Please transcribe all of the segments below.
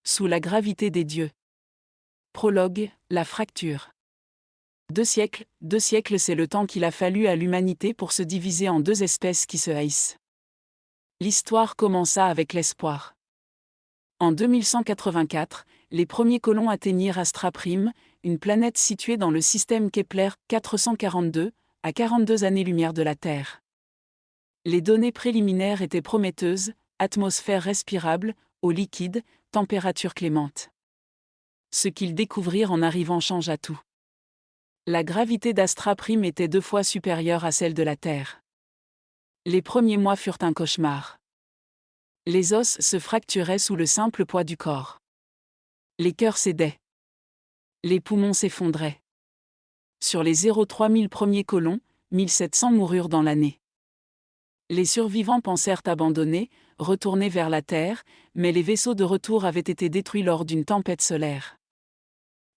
Sous la gravité des dieux. Prologue, la fracture. 2 siècles, c'est le temps qu'il a fallu à l'humanité pour se diviser en deux espèces qui se haïssent. L'histoire commença avec l'espoir. En 2184, les premiers colons atteignirent Astra Prime, une planète située dans le système Kepler 442, à 42 années-lumière de la Terre. Les données préliminaires étaient prometteuses: atmosphère respirable, eau liquide, température clémente. Ce qu'ils découvrirent en arrivant changea tout. La gravité d'Astra Prime était 2 fois supérieure à celle de la Terre. Les premiers mois furent un cauchemar. Les os se fracturaient sous le simple poids du corps. Les cœurs cédaient. Les poumons s'effondraient. Sur les 0,3 000 premiers colons, 1700 moururent dans l'année. Les survivants pensèrent abandonner, retourner vers la Terre, mais les vaisseaux de retour avaient été détruits lors d'une tempête solaire.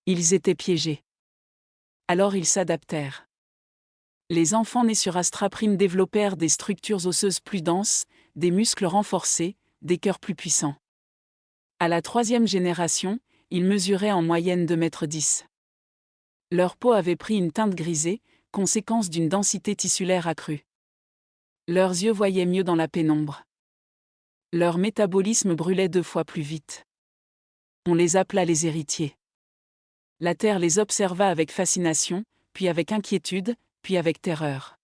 Ils étaient piégés. Alors ils s'adaptèrent. Les enfants nés sur Astra Prime développèrent des structures osseuses plus denses, des muscles renforcés, des cœurs plus puissants. À la 3e génération, ils mesuraient en moyenne 2,10 m. Leur peau avait pris une teinte grisée, conséquence d'une densité tissulaire accrue. Leurs yeux voyaient mieux dans la pénombre. Leur métabolisme brûlait 2 fois plus vite. On les appela les héritiers. La Terre les observa avec fascination, puis avec inquiétude, puis avec terreur.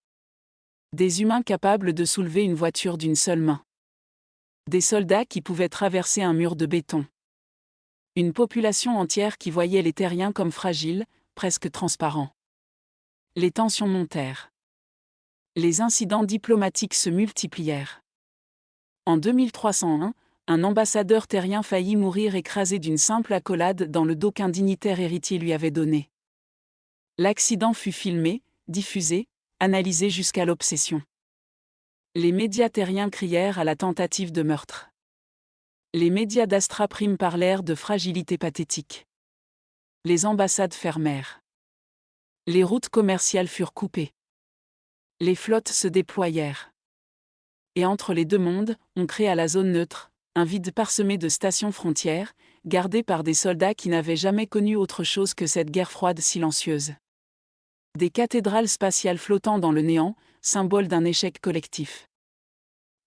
Des humains capables de soulever une voiture d'une seule main. Des soldats qui pouvaient traverser un mur de béton. Une population entière qui voyait les terriens comme fragiles, presque transparents. Les tensions montèrent. Les incidents diplomatiques se multiplièrent. En 2301, un ambassadeur terrien faillit mourir écrasé d'une simple accolade dans le dos qu'un dignitaire héritier lui avait donné. L'accident fut filmé, diffusé, analysé jusqu'à l'obsession. Les médias terriens crièrent à la tentative de meurtre. Les médias d'Astra Prime parlèrent de fragilité pathétique. Les ambassades fermèrent. Les routes commerciales furent coupées. Les flottes se déployèrent. Et entre les deux mondes, on créa la zone neutre, un vide parsemé de stations frontières, gardées par des soldats qui n'avaient jamais connu autre chose que cette guerre froide silencieuse. Des cathédrales spatiales flottant dans le néant, symbole d'un échec collectif.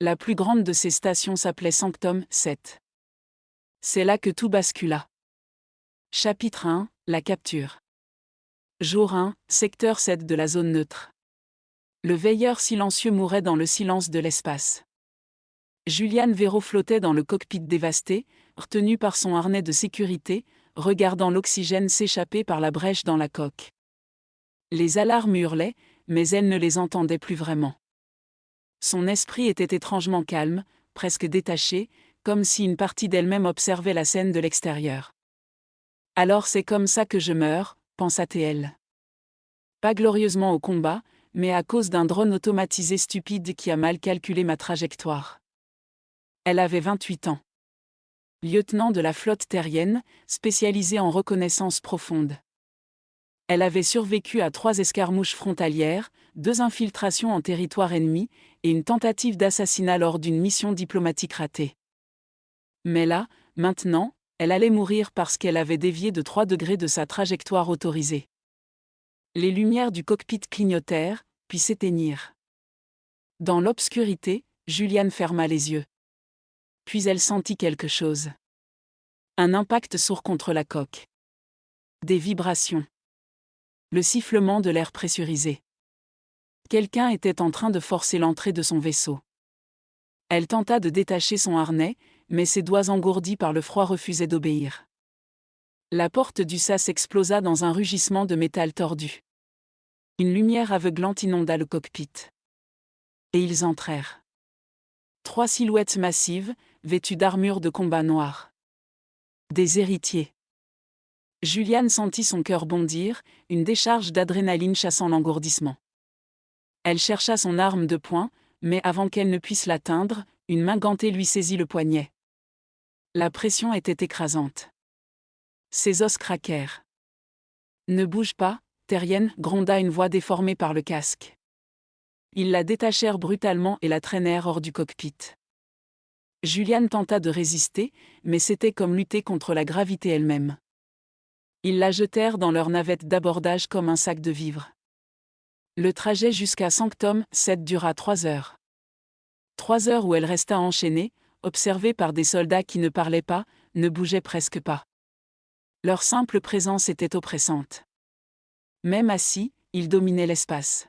La plus grande de ces stations s'appelait Sanctum 7. C'est là que tout bascula. Chapitre 1, la capture. Jour 1, secteur 7 de la zone neutre. Le veilleur silencieux mourait dans le silence de l'espace. Julian Vero flottait dans le cockpit dévasté, retenu par son harnais de sécurité, regardant l'oxygène s'échapper par la brèche dans la coque. Les alarmes hurlaient, mais elle ne les entendait plus vraiment. Son esprit était étrangement calme, presque détaché, comme si une partie d'elle-même observait la scène de l'extérieur. Alors c'est comme ça que je meurs, pensa-t-elle. Pas glorieusement au combat, mais à cause d'un drone automatisé stupide qui a mal calculé ma trajectoire. Elle avait 28 ans. Lieutenant de la flotte terrienne, spécialisée en reconnaissance profonde. Elle avait survécu à 3 escarmouches frontalières, 2 infiltrations en territoire ennemi, et une tentative d'assassinat lors d'une mission diplomatique ratée. Mais là, maintenant, elle allait mourir parce qu'elle avait dévié de 3 degrés de sa trajectoire autorisée. Les lumières du cockpit clignotèrent, puis s'éteignirent. Dans l'obscurité, Juliane ferma les yeux. Puis elle sentit quelque chose. Un impact sourd contre la coque. Des vibrations. Le sifflement de l'air pressurisé. Quelqu'un était en train de forcer l'entrée de son vaisseau. Elle tenta de détacher son harnais, mais ses doigts engourdis par le froid refusaient d'obéir. La porte du sas explosa dans un rugissement de métal tordu. Une lumière aveuglante inonda le cockpit. Et ils entrèrent. 3 silhouettes massives, vêtues d'armures de combat noires. Des héritiers. Juliane sentit son cœur bondir, une décharge d'adrénaline chassant l'engourdissement. Elle chercha son arme de poing, mais avant qu'elle ne puisse l'atteindre, une main gantée lui saisit le poignet. La pression était écrasante. Ses os craquèrent. « Ne bouge pas, terrienne » gronda une voix déformée par le casque. Ils la détachèrent brutalement et la traînèrent hors du cockpit. Julian tenta de résister, mais c'était comme lutter contre la gravité elle-même. Ils la jetèrent dans leur navette d'abordage comme un sac de vivres. Le trajet jusqu'à Sanctum 7 dura 3 heures. 3 heures où elle resta enchaînée, observée par des soldats qui ne parlaient pas, ne bougeaient presque pas. Leur simple présence était oppressante. Même assis, ils dominaient l'espace.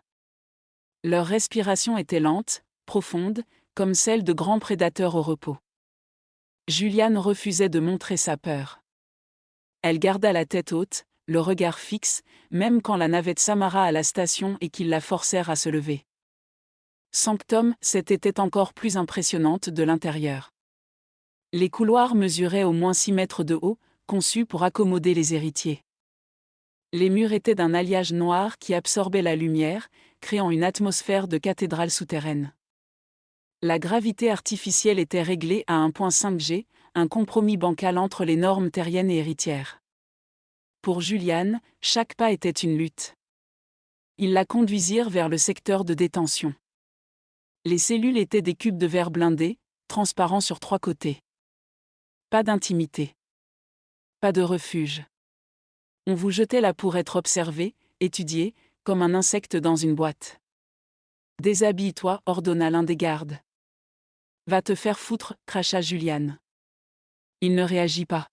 Leur respiration était lente, profonde, comme celle de grands prédateurs au repos. Julian refusait de montrer sa peur. Elle garda la tête haute, le regard fixe, même quand la navette s'amarra à la station et qu'ils la forcèrent à se lever. Sanctum 7 était encore plus impressionnante de l'intérieur. Les couloirs mesuraient au moins 6 mètres de haut, conçus pour accommoder les héritiers. Les murs étaient d'un alliage noir qui absorbait la lumière, créant une atmosphère de cathédrale souterraine. La gravité artificielle était réglée à 1,5 G, un compromis bancal entre les normes terriennes et héritières. Pour Julian, chaque pas était une lutte. Ils la conduisirent vers le secteur de détention. Les cellules étaient des cubes de verre blindés, transparents sur 3 côtés. Pas d'intimité. Pas de refuge. On vous jetait là pour être observé, étudié, comme un insecte dans une boîte. Déshabille-toi, ordonna l'un des gardes. Va te faire foutre, cracha Julian. Il ne réagit pas.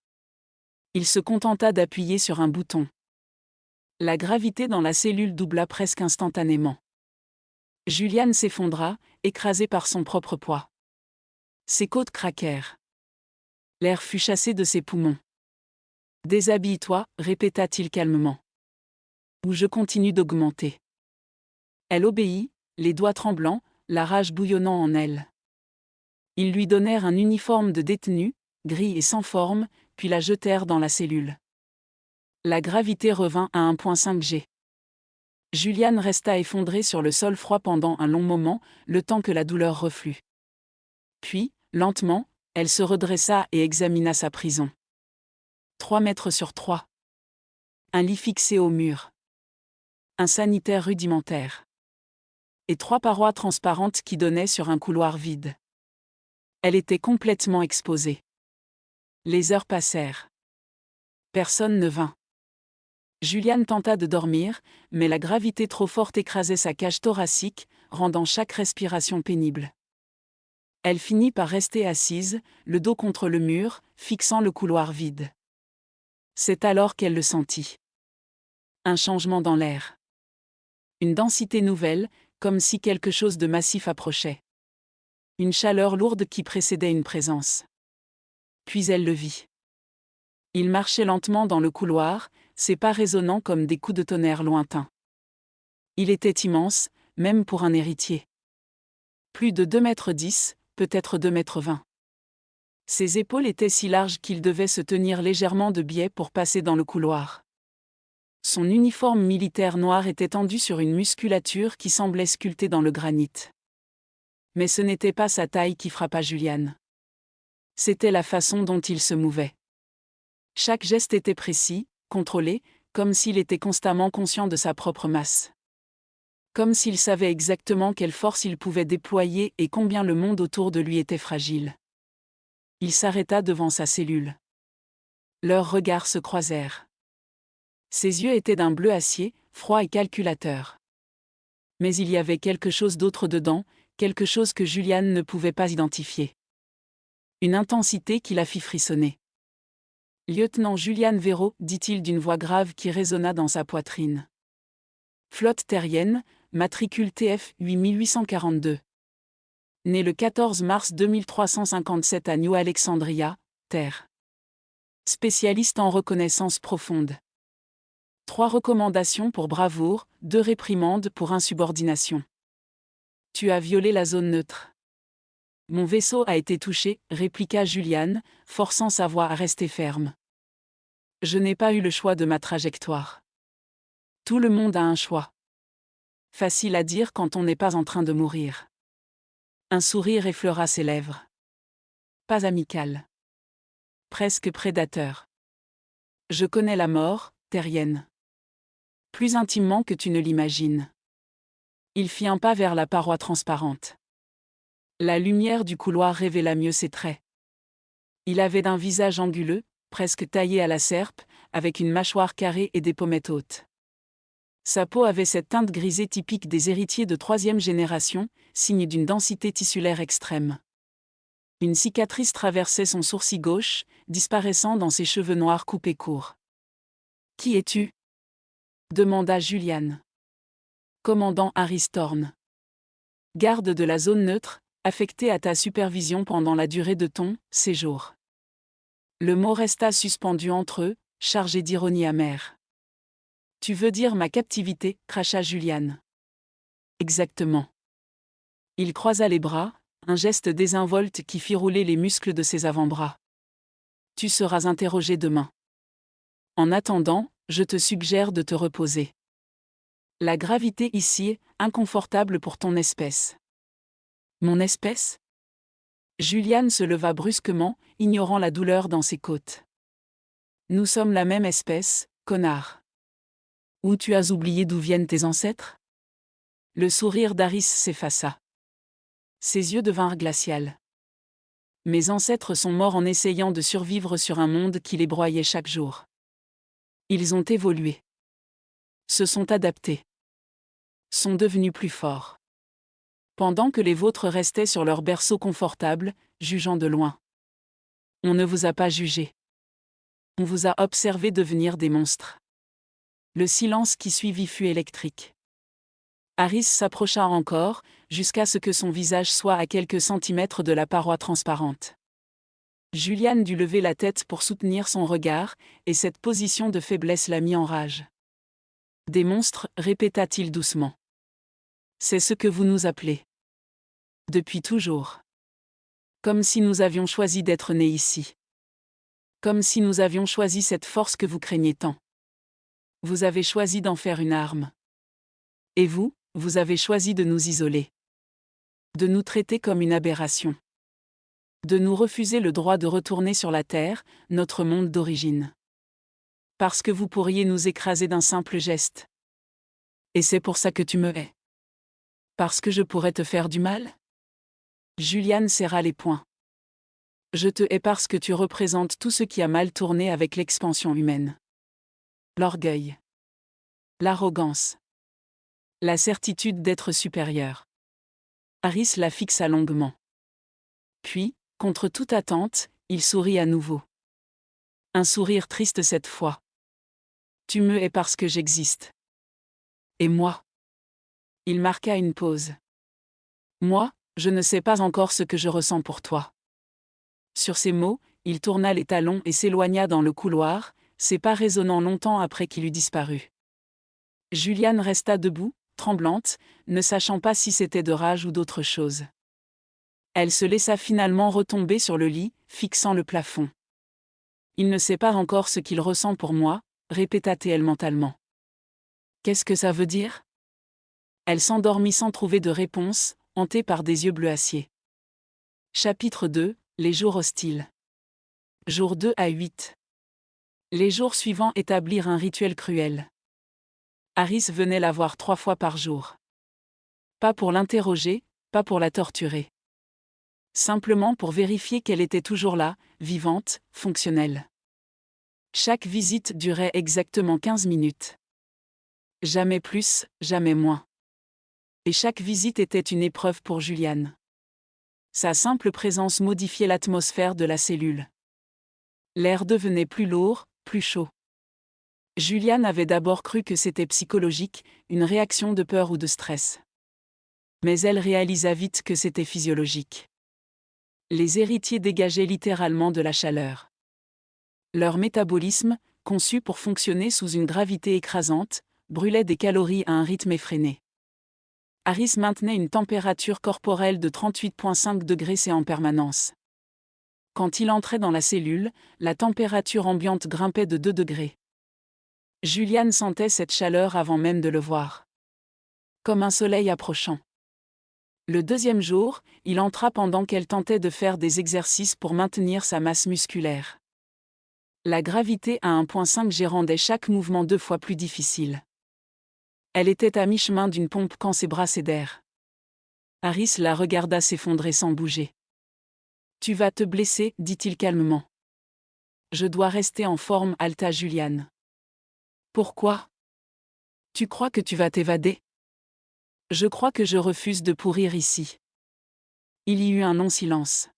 Il se contenta d'appuyer sur un bouton. La gravité dans la cellule doubla presque instantanément. Julian s'effondra, écrasé par son propre poids. Ses côtes craquèrent. L'air fut chassé de ses poumons. Déshabille-toi, répéta-t-il calmement. Ou je continue d'augmenter. Elle obéit, les doigts tremblants, la rage bouillonnant en elle. Ils lui donnèrent un uniforme de détenu, gris et sans forme, puis la jetèrent dans la cellule. La gravité revint à 1,5 G. Julian resta effondré sur le sol froid pendant un long moment, le temps que la douleur reflue. Puis, lentement, elle se redressa et examina sa prison. 3 mètres sur 3. Un lit fixé au mur. Un sanitaire rudimentaire. Et 3 parois transparentes qui donnaient sur un couloir vide. Elle était complètement exposée. Les heures passèrent. Personne ne vint. Julian tenta de dormir, mais la gravité trop forte écrasait sa cage thoracique, rendant chaque respiration pénible. Elle finit par rester assise, le dos contre le mur, fixant le couloir vide. C'est alors qu'elle le sentit. Un changement dans l'air. Une densité nouvelle, comme si quelque chose de massif approchait. Une chaleur lourde qui précédait une présence. Puis elle le vit. Il marchait lentement dans le couloir, ses pas résonnant comme des coups de tonnerre lointains. Il était immense, même pour un héritier. Plus de 2,10 m, peut-être 2,20 m. Ses épaules étaient si larges qu'il devait se tenir légèrement de biais pour passer dans le couloir. Son uniforme militaire noir était tendu sur une musculature qui semblait sculptée dans le granit. Mais ce n'était pas sa taille qui frappa Julian. C'était la façon dont il se mouvait. Chaque geste était précis, contrôlé, comme s'il était constamment conscient de sa propre masse. Comme s'il savait exactement quelle force il pouvait déployer et combien le monde autour de lui était fragile. Il s'arrêta devant sa cellule. Leurs regards se croisèrent. Ses yeux étaient d'un bleu acier, froid et calculateur. Mais il y avait quelque chose d'autre dedans, quelque chose que Julian ne pouvait pas identifier. Une intensité qui la fit frissonner. « Lieutenant Julian Véro », dit-il d'une voix grave qui résonna dans sa poitrine. Flotte terrienne, matricule TF 8842. Né le 14 mars 2357 à New Alexandria, Terre. Spécialiste en reconnaissance profonde. 3 recommandations pour bravoure, 2 réprimandes pour insubordination. Tu as violé la zone neutre. Mon vaisseau a été touché, répliqua Julian, forçant sa voix à rester ferme. Je n'ai pas eu le choix de ma trajectoire. Tout le monde a un choix. Facile à dire quand on n'est pas en train de mourir. Un sourire effleura ses lèvres. Pas amical. Presque prédateur. Je connais la mort, terrienne. Plus intimement que tu ne l'imagines. Il fit un pas vers la paroi transparente. La lumière du couloir révéla mieux ses traits. Il avait un visage anguleux, presque taillé à la serpe, avec une mâchoire carrée et des pommettes hautes. Sa peau avait cette teinte grisée typique des héritiers de troisième génération, signe d'une densité tissulaire extrême. Une cicatrice traversait son sourcil gauche, disparaissant dans ses cheveux noirs coupés courts. « Qui es-tu » demanda Julian. Commandant Harris Thorne. Garde de la zone neutre, affecté à ta supervision pendant la durée de ton séjour. Le mot resta suspendu entre eux, chargé d'ironie amère. Tu veux dire ma captivité, cracha Julian. Exactement. Il croisa les bras, un geste désinvolte qui fit rouler les muscles de ses avant-bras. Tu seras interrogé demain. En attendant, je te suggère de te reposer. La gravité ici est inconfortable pour ton espèce. Mon espèce ? Julian se leva brusquement, ignorant la douleur dans ses côtes. Nous sommes la même espèce, connard. Ou tu as oublié d'où viennent tes ancêtres ? Le sourire d'Harris s'effaça. Ses yeux devinrent glacials. Mes ancêtres sont morts en essayant de survivre sur un monde qui les broyait chaque jour. Ils ont évolué. Se sont adaptés. Sont devenus plus forts. Pendant que les vôtres restaient sur leur berceau confortable, jugeant de loin. On ne vous a pas jugé. On vous a observé devenir des monstres. Le silence qui suivit fut électrique. Harris s'approcha encore, jusqu'à ce que son visage soit à quelques centimètres de la paroi transparente. Julian dut lever la tête pour soutenir son regard, et cette position de faiblesse la mit en rage. Des monstres, répéta-t-il doucement. C'est ce que vous nous appelez. Depuis toujours. Comme si nous avions choisi d'être nés ici. Comme si nous avions choisi cette force que vous craignez tant. Vous avez choisi d'en faire une arme. Et vous, vous avez choisi de nous isoler. De nous traiter comme une aberration. De nous refuser le droit de retourner sur la Terre, notre monde d'origine. Parce que vous pourriez nous écraser d'un simple geste. Et c'est pour ça que tu me hais. Parce que je pourrais te faire du mal ? Julian serra les poings. Je te hais parce que tu représentes tout ce qui a mal tourné avec l'expansion humaine. L'orgueil. L'arrogance. La certitude d'être supérieur. Harris la fixa longuement. Puis, contre toute attente, il sourit à nouveau. Un sourire triste cette fois. Tu me hais parce que j'existe. Et moi ? Il marqua une pause. Moi, je ne sais pas encore ce que je ressens pour toi. Sur ces mots, il tourna les talons et s'éloigna dans le couloir, ses pas résonnant longtemps après qu'il eut disparu. Julian resta debout, tremblante, ne sachant pas si c'était de rage ou d'autre chose. Elle se laissa finalement retomber sur le lit, fixant le plafond. Il ne sait pas encore ce qu'il ressent pour moi, répéta-t-elle mentalement. Qu'est-ce que ça veut dire ? Elle s'endormit sans trouver de réponse, hantée par des yeux bleuaciers. Chapitre 2, les jours hostiles. Jours 2 à 8. Les jours suivants établirent un rituel cruel. Harris venait la voir 3 fois par jour. Pas pour l'interroger, pas pour la torturer. Simplement pour vérifier qu'elle était toujours là, vivante, fonctionnelle. Chaque visite durait exactement 15 minutes. Jamais plus, jamais moins. Et chaque visite était une épreuve pour Julian. Sa simple présence modifiait l'atmosphère de la cellule. L'air devenait plus lourd, plus chaud. Julian avait d'abord cru que c'était psychologique, une réaction de peur ou de stress. Mais elle réalisa vite que c'était physiologique. Les héritiers dégageaient littéralement de la chaleur. Leur métabolisme, conçu pour fonctionner sous une gravité écrasante, brûlait des calories à un rythme effréné. Harris maintenait une température corporelle de 38,5 degrés C en permanence. Quand il entrait dans la cellule, la température ambiante grimpait de 2 degrés. Julian sentait cette chaleur avant même de le voir. Comme un soleil approchant. Le deuxième jour, il entra pendant qu'elle tentait de faire des exercices pour maintenir sa masse musculaire. La gravité à 1,5 G rendait chaque mouvement 2 fois plus difficile. Elle était à mi-chemin d'une pompe quand ses bras cédèrent. Harris la regarda s'effondrer sans bouger. Tu vas te blesser, dit-il calmement. Je dois rester en forme, haleta Juliane. Pourquoi? Tu crois que tu vas t'évader? Je crois que je refuse de pourrir ici. Il y eut un long silence.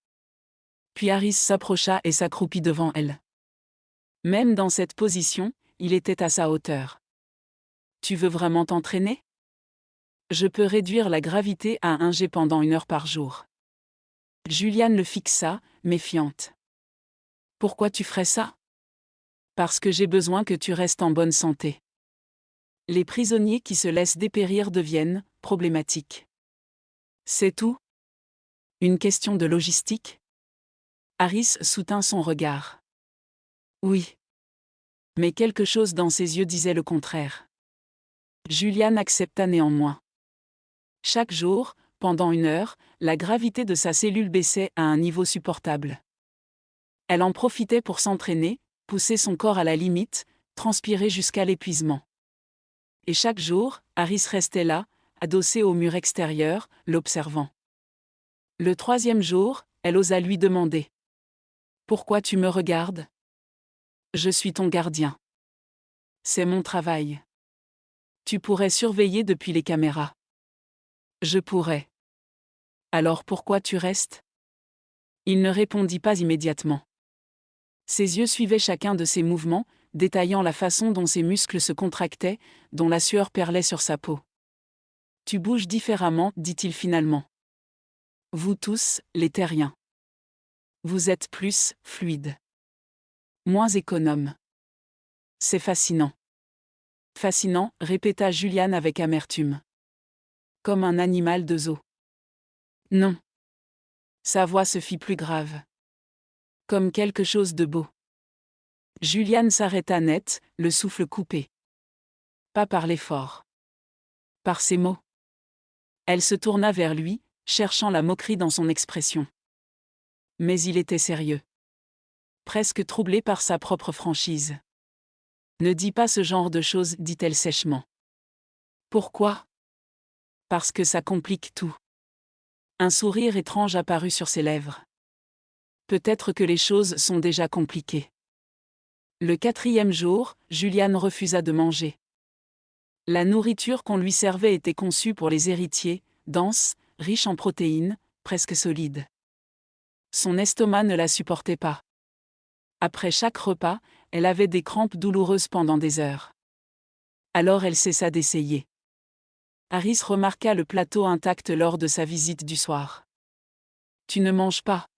Puis Harris s'approcha et s'accroupit devant elle. Même dans cette position, il était à sa hauteur. Tu veux vraiment t'entraîner? Je peux réduire la gravité à 1 G pendant 1 heure par jour. Juliane le fixa, méfiante. Pourquoi tu ferais ça? Parce que j'ai besoin que tu restes en bonne santé. Les prisonniers qui se laissent dépérir deviennent problématiques. C'est tout? Une question de logistique? Harris soutint son regard. Oui. Mais quelque chose dans ses yeux disait le contraire. Juliane accepta néanmoins. Chaque jour, pendant 1 heure, la gravité de sa cellule baissait à un niveau supportable. Elle en profitait pour s'entraîner, pousser son corps à la limite, transpirer jusqu'à l'épuisement. Et chaque jour, Harris restait là, adossée au mur extérieur, l'observant. Le 3e jour, elle osa lui demander. « Pourquoi tu me regardes? Je suis ton gardien. C'est mon travail. Tu pourrais surveiller depuis les caméras. Je pourrais. Alors pourquoi tu restes? » Il ne répondit pas immédiatement. Ses yeux suivaient chacun de ses mouvements, détaillant la façon dont ses muscles se contractaient, dont la sueur perlait sur sa peau. « Tu bouges différemment, dit-il finalement. Vous tous, les terriens. Vous êtes plus fluide. Moins économe. C'est fascinant. Fascinant, répéta Juliane avec amertume. Comme un animal de zoo. Non. Sa voix se fit plus grave. Comme quelque chose de beau. Juliane s'arrêta net, le souffle coupé. Pas par l'effort. Par ses mots. Elle se tourna vers lui, cherchant la moquerie dans son expression. Mais il était sérieux. Presque troublé par sa propre franchise. Ne dis pas ce genre de choses, dit-elle sèchement. Pourquoi? Parce que ça complique tout. Un sourire étrange apparut sur ses lèvres. Peut-être que les choses sont déjà compliquées. Le 4e jour, Juliane refusa de manger. La nourriture qu'on lui servait était conçue pour les héritiers, dense, riche en protéines, presque solide. Son estomac ne la supportait pas. Après chaque repas, elle avait des crampes douloureuses pendant des heures. Alors elle cessa d'essayer. Harris remarqua le plateau intact lors de sa visite du soir. « Tu ne manges pas. »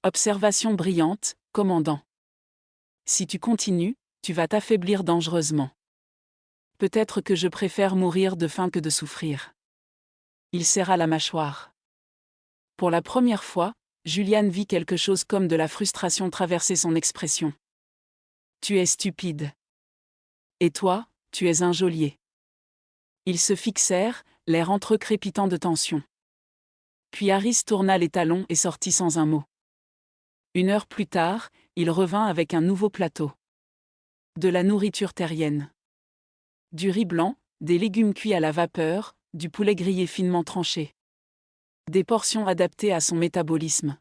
Observation brillante, commandant. « Si tu continues, tu vas t'affaiblir dangereusement. Peut-être que je préfère mourir de faim que de souffrir. » Il serra la mâchoire. Pour la première fois, Juliane vit quelque chose comme de la frustration traverser son expression. « Tu es stupide. Et toi, tu es un geôlier. » Ils se fixèrent, l'air entrecrépitant de tension. Puis Harris tourna les talons et sortit sans un mot. 1 heure plus tard, il revint avec un nouveau plateau. De la nourriture terrienne. Du riz blanc, des légumes cuits à la vapeur, du poulet grillé finement tranché. Des portions adaptées à son métabolisme.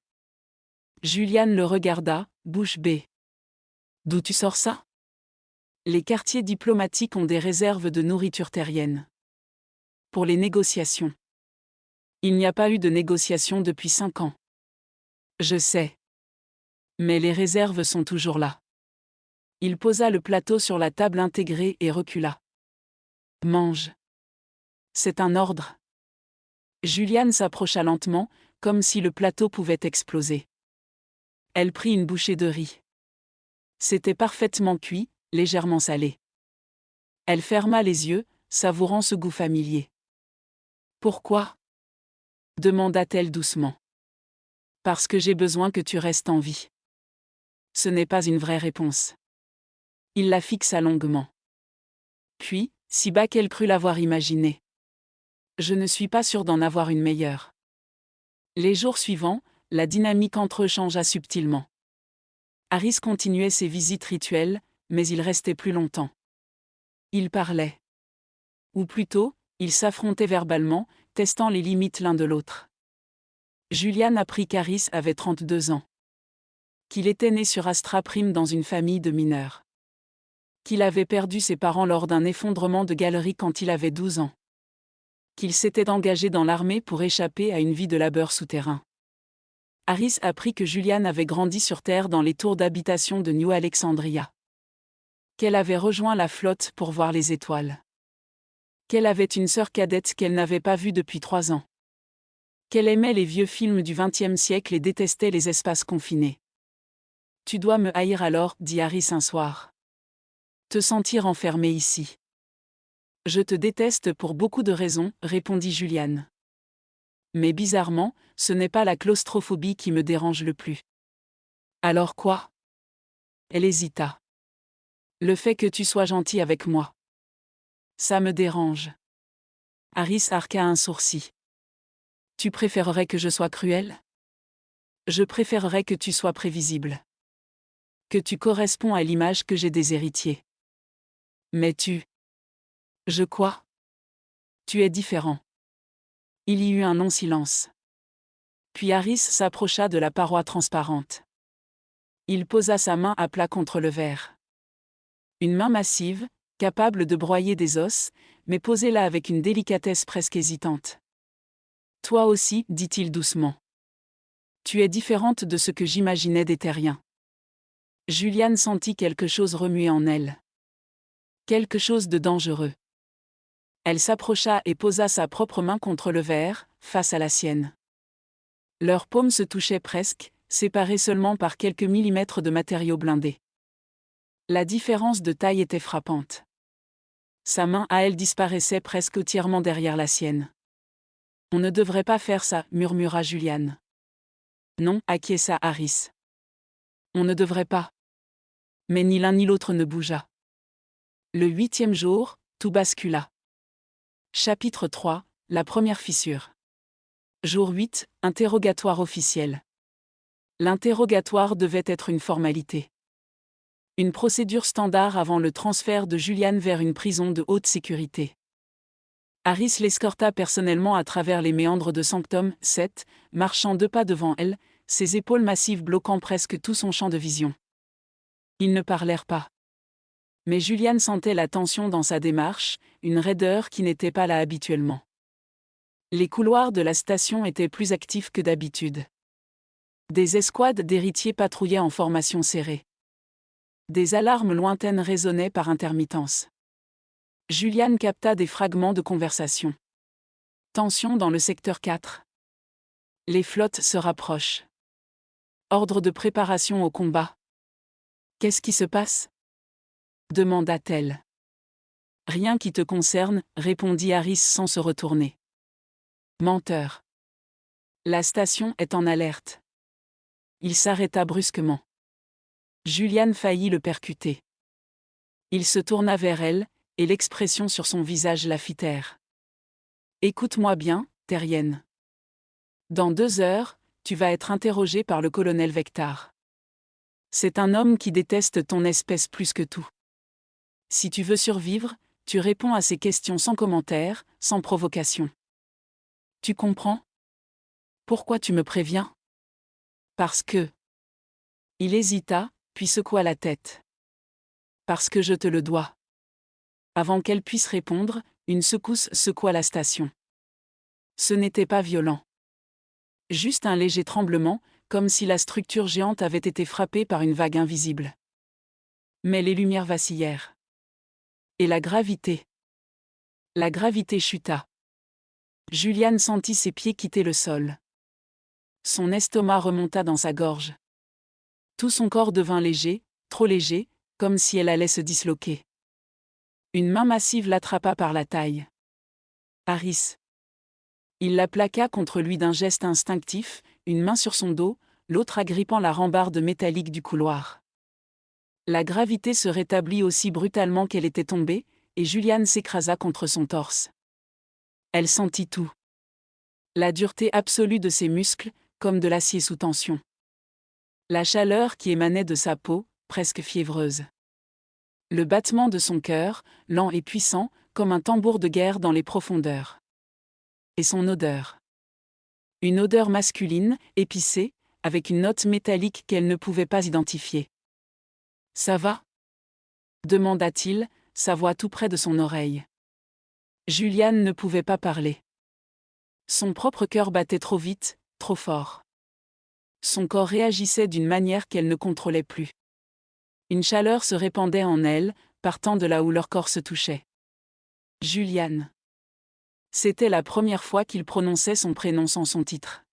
Juliane le regarda, bouche bée. « D'où tu sors ça? » Les quartiers diplomatiques ont des réserves de nourriture terrienne. Pour les négociations. Il n'y a pas eu de négociation depuis 5 ans. Je sais. Mais les réserves sont toujours là. Il posa le plateau sur la table intégrée et recula. Mange. C'est un ordre. Juliane s'approcha lentement, comme si le plateau pouvait exploser. Elle prit une bouchée de riz. C'était parfaitement cuit, légèrement salé. Elle ferma les yeux, savourant ce goût familier. Pourquoi? Demanda-t-elle doucement. Parce que j'ai besoin que tu restes en vie. Ce n'est pas une vraie réponse. Il la fixa longuement. Puis, si bas qu'elle crut l'avoir imaginé. Je ne suis pas sûre d'en avoir une meilleure. Les jours suivants, la dynamique entre eux changea subtilement. Harris continuait ses visites rituelles, mais il restait plus longtemps. Il parlait. Ou plutôt, Ils s'affrontaient verbalement, testant les limites l'un de l'autre. Julian apprit qu'Harris avait 32 ans. Qu'il était né sur Astra Prime dans une famille de mineurs. Qu'il avait perdu ses parents lors d'un effondrement de galerie quand il avait 12 ans. Qu'il s'était engagé dans l'armée pour échapper à une vie de labeur souterrain. Harris apprit que Julian avait grandi sur Terre dans les tours d'habitation de New Alexandria. Qu'elle avait rejoint la flotte pour voir les étoiles. Qu'elle avait une sœur cadette qu'elle n'avait pas vue depuis 3 ans. Qu'elle aimait les vieux films du XXe siècle et détestait les espaces confinés. Tu dois me haïr alors, dit Harris un soir. Te sentir enfermé ici. Je te déteste pour beaucoup de raisons, répondit Julian. Mais bizarrement, ce n'est pas la claustrophobie qui me dérange le plus. Alors quoi? Elle hésita. Le fait que tu sois gentil avec moi. Ça me dérange. Harris arqua un sourcil. Tu préférerais que je sois cruel? Je préférerais que tu sois prévisible. Que tu corresponds à l'image que j'ai des héritiers. Mais tu... Je quoi? Tu es différent. Il y eut un non-silence. Puis Harris s'approcha de la paroi transparente. Il posa sa main à plat contre le verre. Une main massive, capable de broyer des os, mais posée là avec une délicatesse presque hésitante. Toi aussi, dit-il doucement. Tu es différente de ce que j'imaginais des terriens. Julian sentit quelque chose remuer en elle. Quelque chose de dangereux. Elle s'approcha et posa sa propre main contre le verre, face à la sienne. Leurs paumes se touchaient presque, séparées seulement par quelques millimètres de matériaux blindés. La différence de taille était frappante. Sa main à elle disparaissait presque entièrement derrière la sienne. On ne devrait pas faire ça, murmura Julian. Non, acquiesça Harris. On ne devrait pas. Mais ni l'un ni l'autre ne bougea. Le 8e jour, tout bascula. Chapitre 3, la première fissure. Jour 8, interrogatoire officiel. L'interrogatoire devait être une formalité. Une procédure standard avant le transfert de Julian vers une prison de haute sécurité. Harris l'escorta personnellement à travers les méandres de Sanctum 7, marchant 2 pas devant elle, ses épaules massives bloquant presque tout son champ de vision. Ils ne parlèrent pas. Mais Julian sentait la tension dans sa démarche, une raideur qui n'était pas là habituellement. Les couloirs de la station étaient plus actifs que d'habitude. Des escouades d'héritiers patrouillaient en formation serrée. Des alarmes lointaines résonnaient par intermittence. Julian capta des fragments de conversation. Tension dans le secteur 4. Les flottes se rapprochent. Ordre de préparation au combat. Qu'est-ce qui se passe? Demanda-t-elle. Rien qui te concerne, répondit Harris sans se retourner. Menteur. La station est en alerte. Il s'arrêta brusquement. Julian faillit le percuter. Il se tourna vers elle, et l'expression sur son visage la fit taire. Écoute-moi bien, terrienne. Dans 2 heures, tu vas être interrogé par le colonel Vectar. C'est un homme qui déteste ton espèce plus que tout. Si tu veux survivre, tu réponds à ses questions sans commentaire, sans provocation. Tu comprends? Pourquoi tu me préviens? Parce que... Il hésita, puis secoua la tête. Parce que je te le dois. Avant qu'elle puisse répondre, une secousse secoua la station. Ce n'était pas violent. Juste un léger tremblement, comme si la structure géante avait été frappée par une vague invisible. Mais les lumières vacillèrent. Et la gravité? La gravité chuta. Julian sentit ses pieds quitter le sol. Son estomac remonta dans sa gorge. Tout son corps devint léger, trop léger, comme si elle allait se disloquer. Une main massive l'attrapa par la taille. Harris. Il la plaqua contre lui d'un geste instinctif, une main sur son dos, l'autre agrippant la rambarde métallique du couloir. La gravité se rétablit aussi brutalement qu'elle était tombée, et Julian s'écrasa contre son torse. Elle sentit tout. La dureté absolue de ses muscles, comme de l'acier sous tension. La chaleur qui émanait de sa peau, presque fiévreuse. Le battement de son cœur, lent et puissant, comme un tambour de guerre dans les profondeurs. Et son odeur. Une odeur masculine, épicée, avec une note métallique qu'elle ne pouvait pas identifier. « Ça va ?» demanda-t-il, sa voix tout près de son oreille. Juliane ne pouvait pas parler. Son propre cœur battait trop vite, trop fort. Son corps réagissait d'une manière qu'elle ne contrôlait plus. Une chaleur se répandait en elle, partant de là où leur corps se touchait. Juliane. C'était la première fois qu'il prononçait son prénom sans son titre.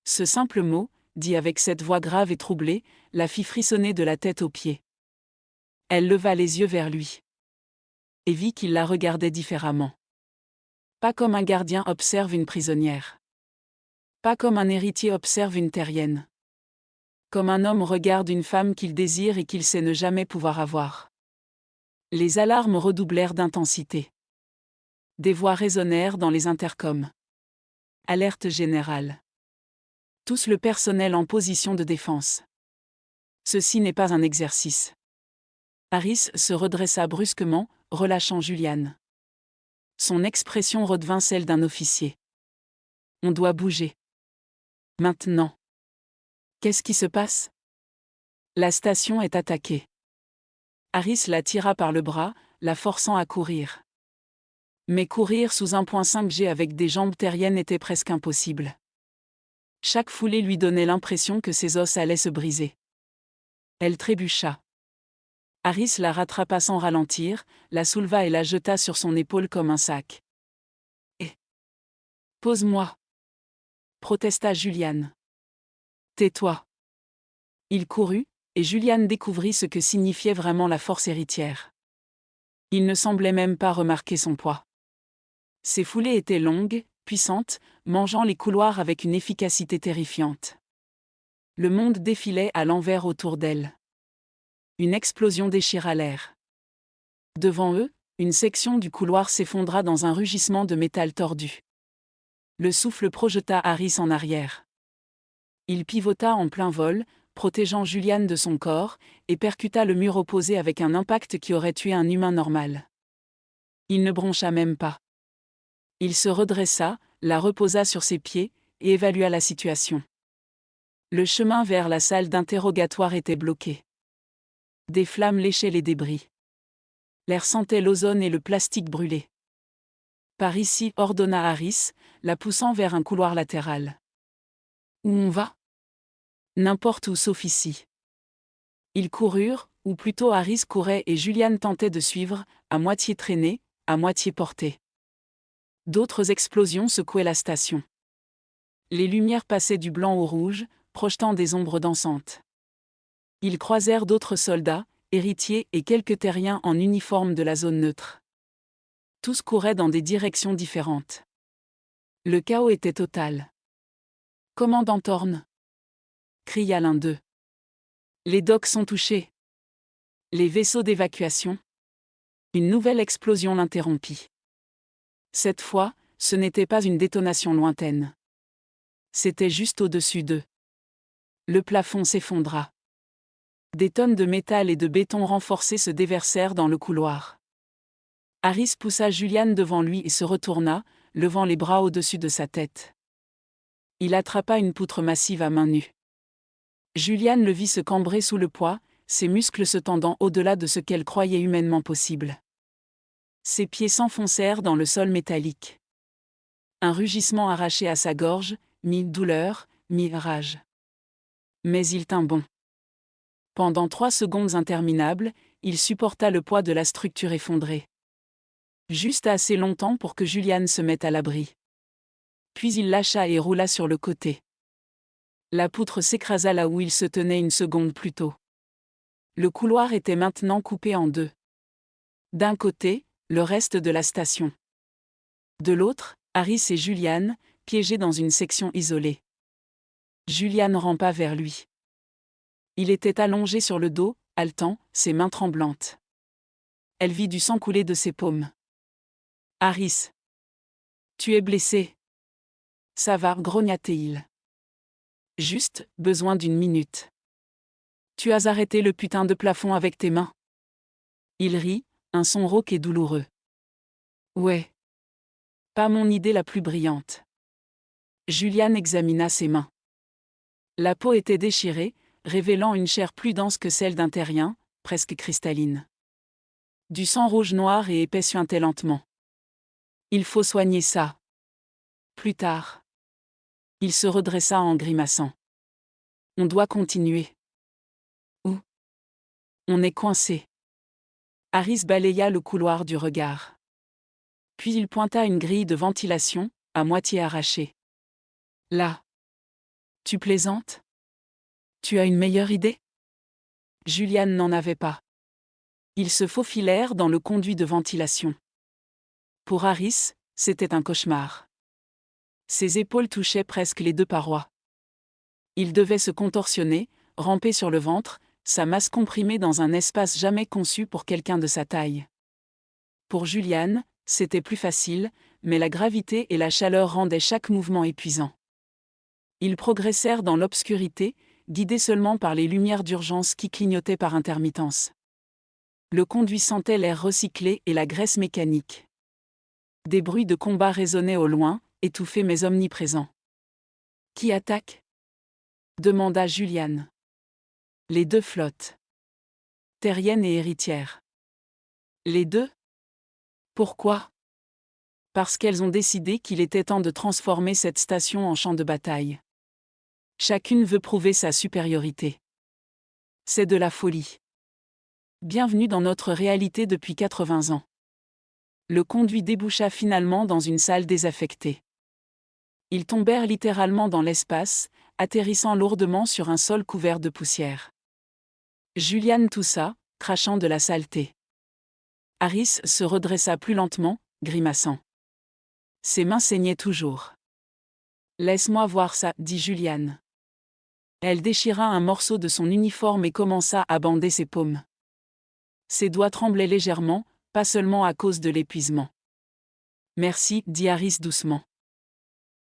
Ce simple mot, dit avec cette voix grave et troublée, la fit frissonner de la tête aux pieds. Elle leva les yeux vers lui. Et vit qu'il la regardait différemment. Pas comme un gardien observe une prisonnière. Pas comme un héritier observe une terrienne. Comme un homme regarde une femme qu'il désire et qu'il sait ne jamais pouvoir avoir. Les alarmes redoublèrent d'intensité. Des voix résonnèrent dans les intercoms. Alerte générale. Tous le personnel en position de défense. Ceci n'est pas un exercice. Harris se redressa brusquement, relâchant Juliane. Son expression redevint celle d'un officier. On doit bouger. Maintenant. Qu'est-ce qui se passe ? La station est attaquée. Harris la tira par le bras, la forçant à courir. Mais courir sous 1.5G avec des jambes terriennes était presque impossible. Chaque foulée lui donnait l'impression que ses os allaient se briser. Elle trébucha. Harris la rattrapa sans ralentir, la souleva et la jeta sur son épaule comme un sac. « Eh ! Pose-moi !» protesta Juliane. « Tais-toi !» Il courut, et Juliane découvrit ce que signifiait vraiment la force héritière. Il ne semblait même pas remarquer son poids. Ses foulées étaient longues, puissantes, mangeant les couloirs avec une efficacité terrifiante. Le monde défilait à l'envers autour d'elle. Une explosion déchira l'air. Devant eux, une section du couloir s'effondra dans un rugissement de métal tordu. Le souffle projeta Harris en arrière. Il pivota en plein vol, protégeant Juliane de son corps, et percuta le mur opposé avec un impact qui aurait tué un humain normal. Il ne broncha même pas. Il se redressa, la reposa sur ses pieds, et évalua la situation. Le chemin vers la salle d'interrogatoire était bloqué. Des flammes léchaient les débris. L'air sentait l'ozone et le plastique brûlé. « Par ici, » ordonna Harris, la poussant vers un couloir latéral. « Où on va ? » N'importe où sauf ici. Ils coururent, ou plutôt Harris courait et Juliane tentait de suivre, à moitié traînée, à moitié portée. D'autres explosions secouaient la station. Les lumières passaient du blanc au rouge, projetant des ombres dansantes. Ils croisèrent d'autres soldats, héritiers et quelques terriens en uniforme de la zone neutre. Tous couraient dans des directions différentes. Le chaos était total. « Commandant Thorne !» cria l'un d'eux. « Les docks sont touchés. » Les vaisseaux d'évacuation. Une nouvelle explosion l'interrompit. Cette fois, ce n'était pas une détonation lointaine. C'était juste au-dessus d'eux. Le plafond s'effondra. Des tonnes de métal et de béton renforcé se déversèrent dans le couloir. Harris poussa Juliane devant lui et se retourna, levant les bras au-dessus de sa tête. Il attrapa une poutre massive à main nue. Juliane le vit se cambrer sous le poids, ses muscles se tendant au-delà de ce qu'elle croyait humainement possible. Ses pieds s'enfoncèrent dans le sol métallique. Un rugissement arraché à sa gorge, mi-douleur, mi-rage. Mais il tint bon. Pendant 3 secondes interminables, il supporta le poids de la structure effondrée. Juste assez longtemps pour que Juliane se mette à l'abri. Puis il lâcha et roula sur le côté. La poutre s'écrasa là où il se tenait une seconde plus tôt. Le couloir était maintenant coupé en 2. D'un côté, le reste de la station. De l'autre, Harris et Juliane, piégés dans une section isolée. Juliane rampa vers lui. Il était allongé sur le dos, haletant, ses mains tremblantes. Elle vit du sang couler de ses paumes. « Harris. Tu es blessé. » « Ça va, » grogna-t-il. « Juste, besoin d'une minute. »« Tu as arrêté le putain de plafond avec tes mains. » Il rit, un son rauque et douloureux. Ouais. Pas mon idée la plus brillante. Julian examina ses mains. La peau était déchirée, révélant une chair plus dense que celle d'un terrien, presque cristalline. Du sang rouge noir et épais suintait lentement. Il faut soigner ça. Plus tard. Il se redressa en grimaçant. On doit continuer. Où? On est coincé. Harris balaya le couloir du regard. Puis il pointa une grille de ventilation, à moitié arrachée. Là. Tu plaisantes? Tu as une meilleure idée? Julian n'en avait pas. Ils se faufilèrent dans le conduit de ventilation. Pour Harris, c'était un cauchemar. Ses épaules touchaient presque les deux parois. Il devait se contorsionner, ramper sur le ventre, sa masse comprimée dans un espace jamais conçu pour quelqu'un de sa taille. Pour Julian, c'était plus facile, mais la gravité et la chaleur rendaient chaque mouvement épuisant. Ils progressèrent dans l'obscurité, guidés seulement par les lumières d'urgence qui clignotaient par intermittence. Le conduit sentait l'air recyclé et la graisse mécanique. Des bruits de combat résonnaient au loin, étouffés mais omniprésents. « Qui attaque ?» demanda Julian. Les deux flottes. Terrienne et héritière. Les deux? Pourquoi? Parce qu'elles ont décidé qu'il était temps de transformer cette station en champ de bataille. Chacune veut prouver sa supériorité. C'est de la folie. Bienvenue dans notre réalité depuis 80 ans. Le conduit déboucha finalement dans une salle désaffectée. Ils tombèrent littéralement dans l'espace, atterrissant lourdement sur un sol couvert de poussière. Julian toussa, crachant de la saleté. Harris se redressa plus lentement, grimaçant. Ses mains saignaient toujours. « Laisse-moi voir ça, dit Julian. » Elle déchira un morceau de son uniforme et commença à bander ses paumes. Ses doigts tremblaient légèrement, pas seulement à cause de l'épuisement. « Merci, dit Harris doucement. »«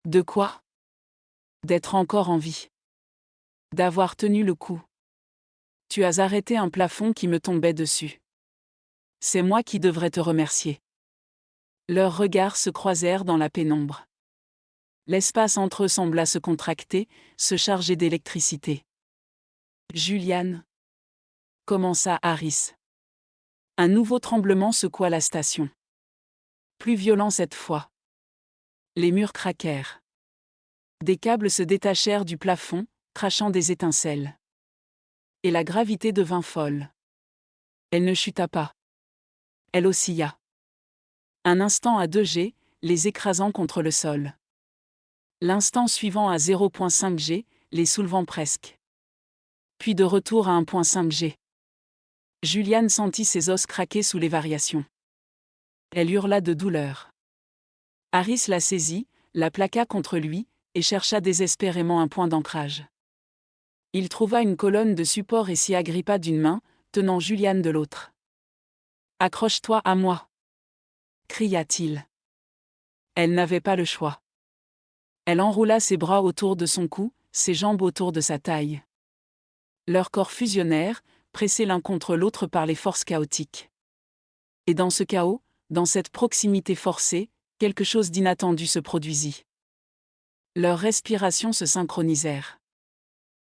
De quoi ? » ?»« D'être encore en vie. D'avoir tenu le coup. Tu as arrêté un plafond qui me tombait dessus. C'est moi qui devrais te remercier. » Leurs regards se croisèrent dans la pénombre. L'espace entre eux sembla se contracter, se charger d'électricité. « Julian » commença Harris. Un nouveau tremblement secoua la station. Plus violent cette fois. Les murs craquèrent. Des câbles se détachèrent du plafond, crachant des étincelles. Et la gravité devint folle. Elle ne chuta pas. Elle oscilla. Un instant à 2G, les écrasant contre le sol. L'instant suivant à 0,5G, les soulevant presque. Puis de retour à 1,5G. Julian sentit ses os craquer sous les variations. Elle hurla de douleur. Harris la saisit, la plaqua contre lui, et chercha désespérément un point d'ancrage. Il trouva une colonne de support et s'y agrippa d'une main, tenant Julian de l'autre. « Accroche-toi à moi !» cria-t-il. Elle n'avait pas le choix. Elle enroula ses bras autour de son cou, ses jambes autour de sa taille. Leurs corps fusionnèrent, pressés l'un contre l'autre par les forces chaotiques. Et dans ce chaos, dans cette proximité forcée, quelque chose d'inattendu se produisit. Leurs respirations se synchronisèrent.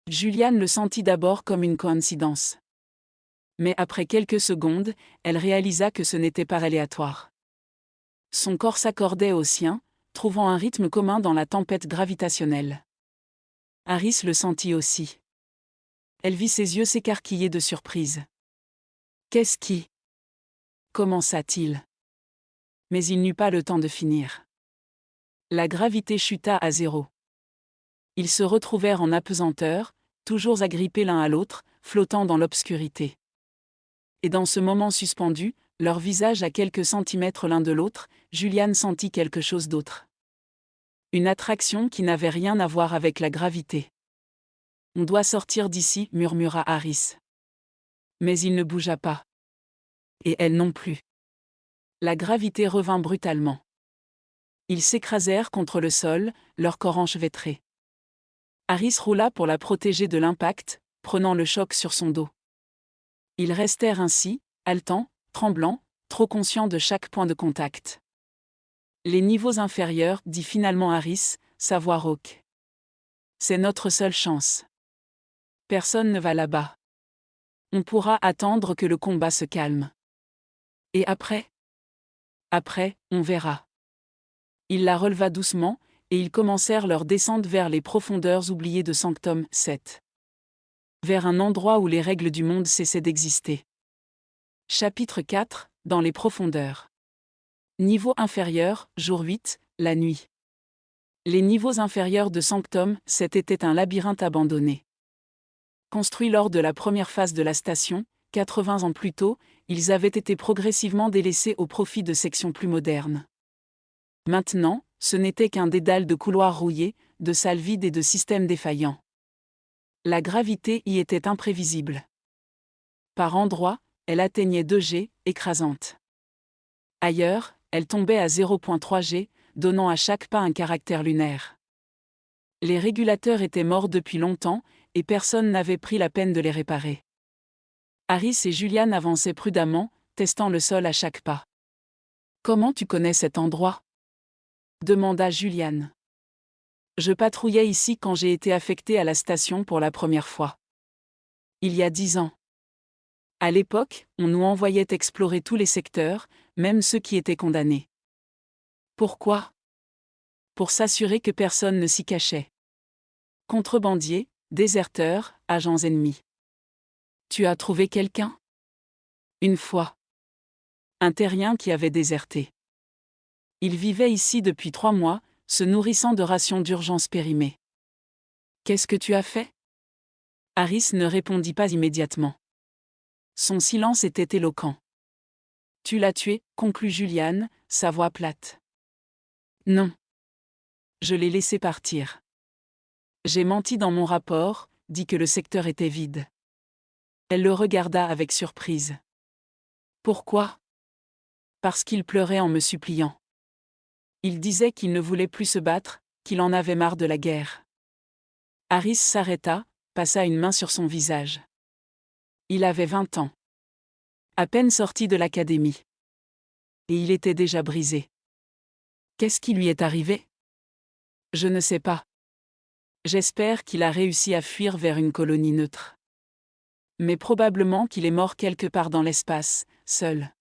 Julian le sentit d'abord comme une coïncidence. Mais après quelques secondes, elle réalisa que ce n'était pas aléatoire. Son corps s'accordait au sien, trouvant un rythme commun dans la tempête gravitationnelle. Harris le sentit aussi. Elle vit ses yeux s'écarquiller de surprise. « Qu'est-ce qui » commença-t-il. Mais il n'eut pas le temps de finir. La gravité chuta à 0. Ils se retrouvèrent en apesanteur, toujours agrippés l'un à l'autre, flottant dans l'obscurité. Et dans ce moment suspendu, leurs visages à quelques centimètres l'un de l'autre, Julian sentit quelque chose d'autre. Une attraction qui n'avait rien à voir avec la gravité. « On doit sortir d'ici, » murmura Harris. Mais il ne bougea pas. Et elle non plus. La gravité revint brutalement. Ils s'écrasèrent contre le sol, leurs corps enchevêtrés. Harris roula pour la protéger de l'impact, prenant le choc sur son dos. Ils restèrent ainsi, haletants, tremblants, trop conscients de chaque point de contact. Les niveaux inférieurs, dit finalement Harris, sa voix rauque. C'est notre seule chance. Personne ne va là-bas. On pourra attendre que le combat se calme. Et après? Après, on verra. Il la releva doucement, et ils commencèrent leur descente vers les profondeurs oubliées de Sanctum 7. Vers un endroit où les règles du monde cessaient d'exister. Chapitre 4, dans les profondeurs. Niveau inférieur, jour 8, la nuit. Les niveaux inférieurs de Sanctum 7 étaient un labyrinthe abandonné. Construits lors de la première phase de la station, 80 ans plus tôt, ils avaient été progressivement délaissés au profit de sections plus modernes. Maintenant, ce n'était qu'un dédale de couloirs rouillés, de salles vides et de systèmes défaillants. La gravité y était imprévisible. Par endroits, elle atteignait 2 G, écrasante. Ailleurs, elle tombait à 0,3 G, donnant à chaque pas un caractère lunaire. Les régulateurs étaient morts depuis longtemps, et personne n'avait pris la peine de les réparer. Harris et Julian avançaient prudemment, testant le sol à chaque pas. « Comment tu connais cet endroit ?» demanda Julian. « Je patrouillais ici quand j'ai été affecté à la station pour la première fois. Il y a 10 ans. À l'époque, on nous envoyait explorer tous les secteurs, même ceux qui étaient condamnés. Pourquoi ? Pour s'assurer que personne ne s'y cachait. Contrebandiers, déserteurs, agents ennemis. Tu as trouvé quelqu'un ? Une fois. Un terrien qui avait déserté. Il vivait ici depuis 3 mois, se nourrissant de rations d'urgence périmées. Qu'est-ce que tu as fait ? Harris ne répondit pas immédiatement. Son silence était éloquent. Tu l'as tué, conclut Julian, sa voix plate. Non. Je l'ai laissé partir. J'ai menti dans mon rapport, dit que le secteur était vide. Elle le regarda avec surprise. Pourquoi ? Parce qu'il pleurait en me suppliant. Il disait qu'il ne voulait plus se battre, qu'il en avait marre de la guerre. Harris s'arrêta, passa une main sur son visage. Il avait 20 ans. À peine sorti de l'académie. Et il était déjà brisé. Qu'est-ce qui lui est arrivé ? Je ne sais pas. J'espère qu'il a réussi à fuir vers une colonie neutre. Mais probablement qu'il est mort quelque part dans l'espace, seul.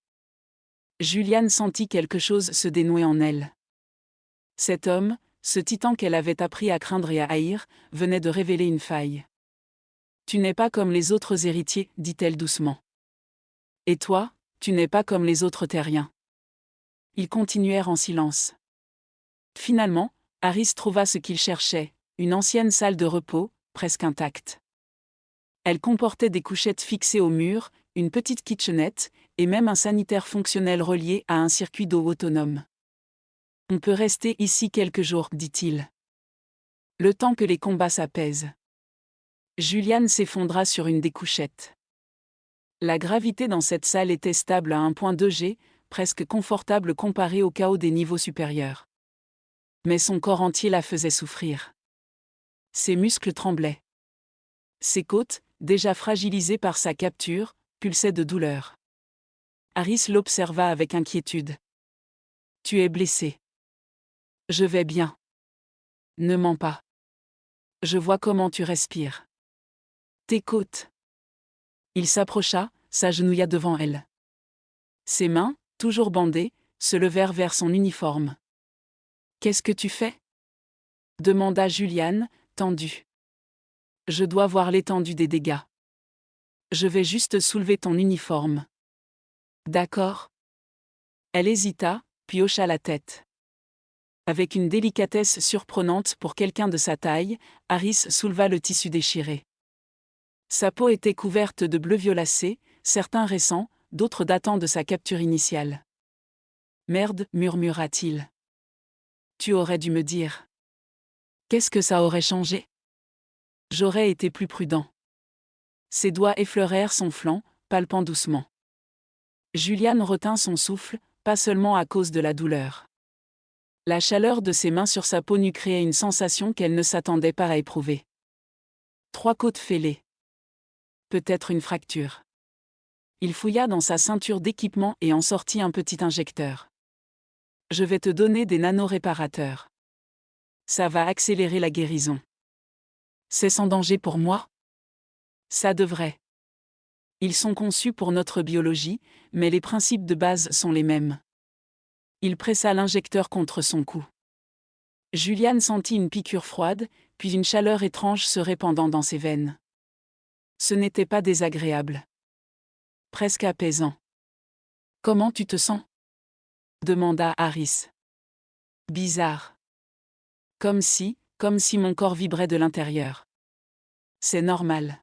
Julian sentit quelque chose se dénouer en elle. Cet homme, ce titan qu'elle avait appris à craindre et à haïr, venait de révéler une faille. Tu n'es pas comme les autres héritiers, dit-elle doucement. Et toi, tu n'es pas comme les autres terriens. Ils continuèrent en silence. Finalement, Harris trouva ce qu'il cherchait, une ancienne salle de repos, presque intacte. Elle comportait des couchettes fixées au mur, une petite kitchenette, et même un sanitaire fonctionnel relié à un circuit d'eau autonome. On peut rester ici quelques jours, dit-il. Le temps que les combats s'apaisent. Julian s'effondra sur une des couchettes. La gravité dans cette salle était stable à 1,2 G, presque confortable comparée au chaos des niveaux supérieurs. Mais son corps entier la faisait souffrir. Ses muscles tremblaient. Ses côtes, déjà fragilisées par sa capture, pulsaient de douleur. Harris l'observa avec inquiétude. « Tu es blessé. »« Je vais bien. »« Ne mens pas. Je vois comment tu respires. »« Tes côtes. » Il s'approcha, s'agenouilla devant elle. Ses mains, toujours bandées, se levèrent vers son uniforme. « Qu'est-ce que tu fais ?» demanda Julian, tendu. « Je dois voir l'étendue des dégâts. Je vais juste soulever ton uniforme. »« D'accord. » Elle hésita, puis hocha la tête. Avec une délicatesse surprenante pour quelqu'un de sa taille, Harris souleva le tissu déchiré. Sa peau était couverte de bleu violacé, certains récents, d'autres datant de sa capture initiale. « Merde, murmura-t-il. Tu aurais dû me dire. Qu'est-ce que ça aurait changé ? J'aurais été plus prudent. » Ses doigts effleurèrent son flanc, palpant doucement. Julian retint son souffle, pas seulement à cause de la douleur. La chaleur de ses mains sur sa peau nue créait une sensation qu'elle ne s'attendait pas à éprouver. 3 côtes fêlées. Peut-être une fracture. Il fouilla dans sa ceinture d'équipement et en sortit un petit injecteur. Je vais te donner des nanoréparateurs. Ça va accélérer la guérison. C'est sans danger pour moi? Ça devrait. Ils sont conçus pour notre biologie, mais les principes de base sont les mêmes. Il pressa l'injecteur contre son cou. Juliane sentit une piqûre froide, puis une chaleur étrange se répandant dans ses veines. Ce n'était pas désagréable. Presque apaisant. Comment tu te sens? Demanda Harris. Bizarre. Comme si mon corps vibrait de l'intérieur. C'est normal.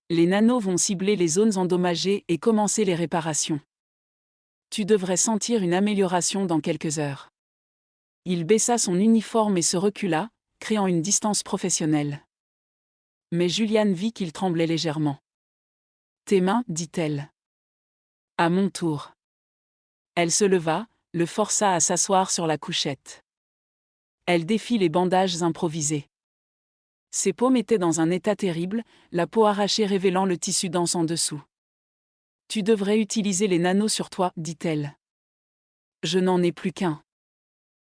Les nanos vont cibler les zones endommagées et commencer les réparations. Tu devrais sentir une amélioration dans quelques heures. Il baissa son uniforme et se recula, créant une distance professionnelle. Mais Juliane vit qu'il tremblait légèrement. Tes mains, dit-elle. À mon tour. Elle se leva, le força à s'asseoir sur la couchette. Elle défit les bandages improvisés. Ses paumes étaient dans un état terrible, la peau arrachée révélant le tissu dense en dessous. Tu devrais utiliser les nanos sur toi, dit-elle. Je n'en ai plus qu'un.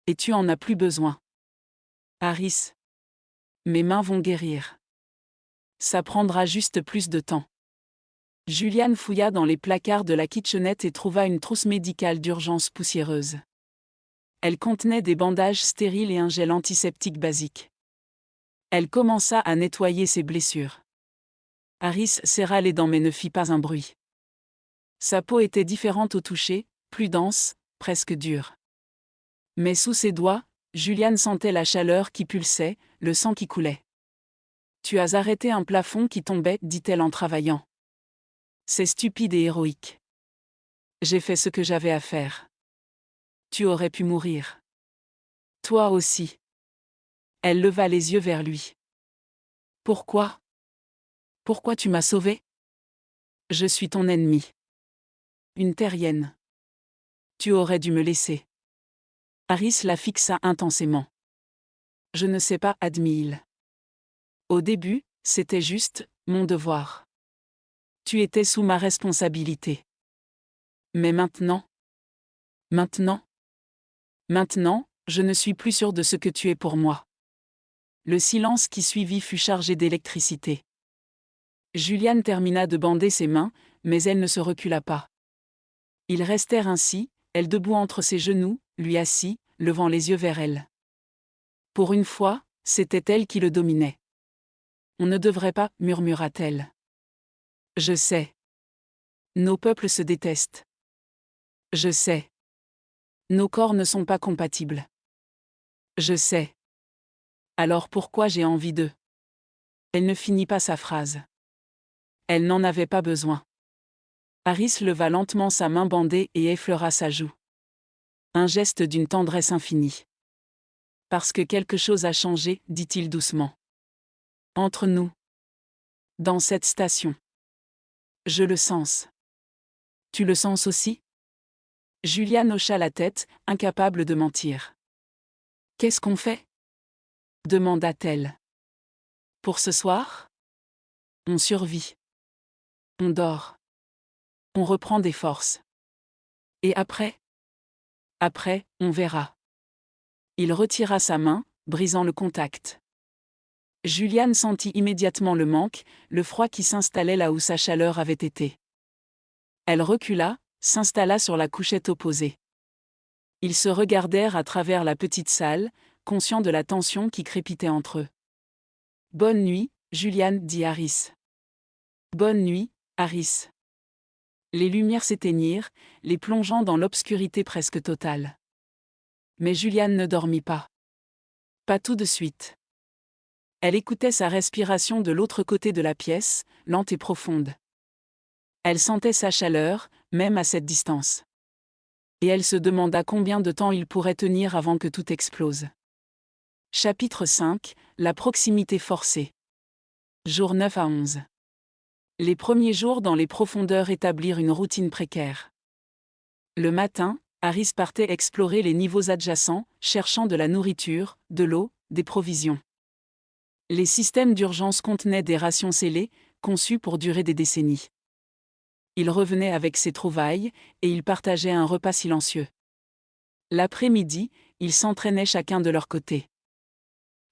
Et tu en as plus besoin. Harris. Mes mains vont guérir. Ça prendra juste plus de temps. Juliane fouilla dans les placards de la kitchenette et trouva une trousse médicale d'urgence poussiéreuse. Elle contenait des bandages stériles et un gel antiseptique basique. Elle commença à nettoyer ses blessures. Harris serra les dents mais ne fit pas un bruit. Sa peau était différente au toucher, plus dense, presque dure. Mais sous ses doigts, Juliane sentait la chaleur qui pulsait, le sang qui coulait. Tu as arrêté un plafond qui tombait, dit-elle en travaillant. C'est stupide et héroïque. J'ai fait ce que j'avais à faire. Tu aurais pu mourir. Toi aussi. Elle leva les yeux vers lui. Pourquoi? Pourquoi tu m'as sauvé? Je suis ton ennemi. Une terrienne. Tu aurais dû me laisser. Harris la fixa intensément. Je ne sais pas, admit-il. Au début, c'était juste mon devoir. Tu étais sous ma responsabilité. Mais maintenant, je ne suis plus sûre de ce que tu es pour moi. Le silence qui suivit fut chargé d'électricité. Juliane termina de bander ses mains, mais elle ne se recula pas. Ils restèrent ainsi, elle debout entre ses genoux, lui assis, levant les yeux vers elle. Pour une fois, c'était elle qui le dominait. On ne devrait pas, murmura-t-elle. Je sais. Nos peuples se détestent. Je sais. Nos corps ne sont pas compatibles. Je sais. Alors pourquoi j'ai envie d'eux? Elle ne finit pas sa phrase. Elle n'en avait pas besoin. Harris leva lentement sa main bandée et effleura sa joue. Un geste d'une tendresse infinie. Parce que quelque chose a changé, dit-il doucement. Entre nous. Dans cette station. Je le sens. Tu le sens aussi? Juliane hocha la tête, incapable de mentir. Qu'est-ce qu'on fait? Demanda-t-elle. Pour ce soir? On survit. On dort. On reprend des forces. Et après? Après, on verra. Il retira sa main, brisant le contact. Juliane sentit immédiatement le manque, le froid qui s'installait là où sa chaleur avait été. Elle recula, s'installa sur la couchette opposée. Ils se regardèrent à travers la petite salle, conscients de la tension qui crépitait entre eux. Bonne nuit, Juliane, dit Harris. Bonne nuit, Harris. Les lumières s'éteignirent, les plongeant dans l'obscurité presque totale. Mais Juliane ne dormit pas. Pas tout de suite. Elle écoutait sa respiration de l'autre côté de la pièce, lente et profonde. Elle sentait sa chaleur, même à cette distance. Et elle se demanda combien de temps il pourrait tenir avant que tout explose. Chapitre 5, la proximité forcée. Jour 9 à 11. Les premiers jours dans les profondeurs établirent une routine précaire. Le matin, Harris partait explorer les niveaux adjacents, cherchant de la nourriture, de l'eau, des provisions. Les systèmes d'urgence contenaient des rations scellées, conçues pour durer des décennies. Il revenait avec ses trouvailles, et ils partageaient un repas silencieux. L'après-midi, ils s'entraînaient chacun de leur côté.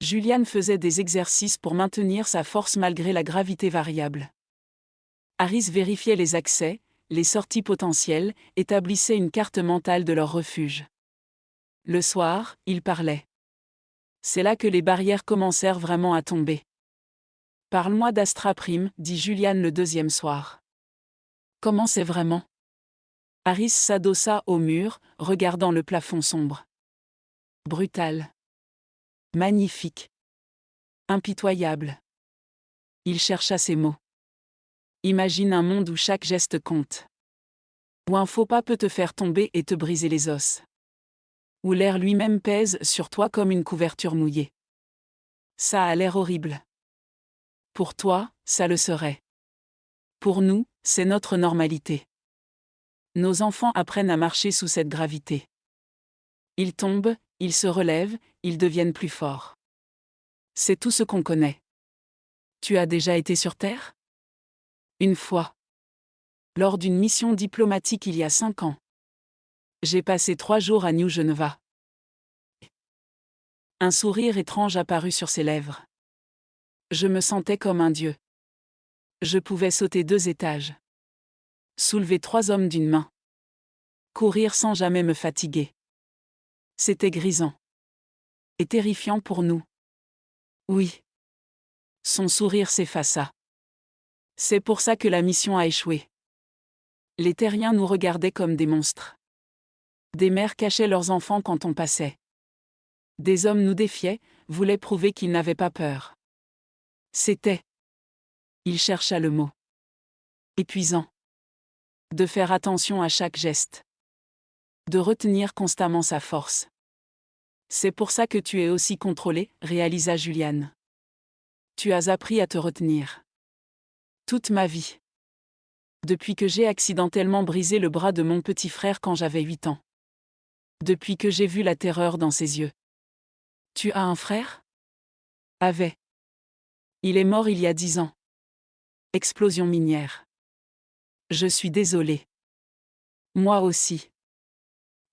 Julian faisait des exercices pour maintenir sa force malgré la gravité variable. Harris vérifiait les accès, les sorties potentielles, établissait une carte mentale de leur refuge. Le soir, ils parlaient. C'est là que les barrières commencèrent vraiment à tomber. « Parle-moi d'Astra Prime, dit Julian le deuxième soir. Comment c'est vraiment ? Harris s'adossa au mur, regardant le plafond sombre. Brutal. Magnifique. Impitoyable. Il chercha ses mots. Imagine un monde où chaque geste compte. Où un faux pas peut te faire tomber et te briser les os. Où l'air lui-même pèse sur toi comme une couverture mouillée. Ça a l'air horrible. Pour toi, ça le serait. Pour nous, c'est notre normalité. Nos enfants apprennent à marcher sous cette gravité. Ils tombent, ils se relèvent, ils deviennent plus forts. C'est tout ce qu'on connaît. Tu as déjà été sur Terre ? Une fois. Lors d'une mission diplomatique il y a 5 ans. J'ai passé 3 jours à New Geneva. Un sourire étrange apparut sur ses lèvres. Je me sentais comme un dieu. Je pouvais sauter 2 étages. Soulever 3 hommes d'une main. Courir sans jamais me fatiguer. C'était grisant. Et terrifiant pour nous. Oui. Son sourire s'effaça. C'est pour ça que la mission a échoué. Les terriens nous regardaient comme des monstres. Des mères cachaient leurs enfants quand on passait. Des hommes nous défiaient, voulaient prouver qu'ils n'avaient pas peur. C'était. Il chercha le mot. Épuisant. De faire attention à chaque geste. De retenir constamment sa force. C'est pour ça que tu es aussi contrôlé, réalisa Julian. Tu as appris à te retenir. Toute ma vie. Depuis que j'ai accidentellement brisé le bras de mon petit frère quand j'avais 8 ans. Depuis que j'ai vu la terreur dans ses yeux. Tu as un frère ? Avait. Il est mort il y a 10 ans. Explosion minière. Je suis désolé. Moi aussi.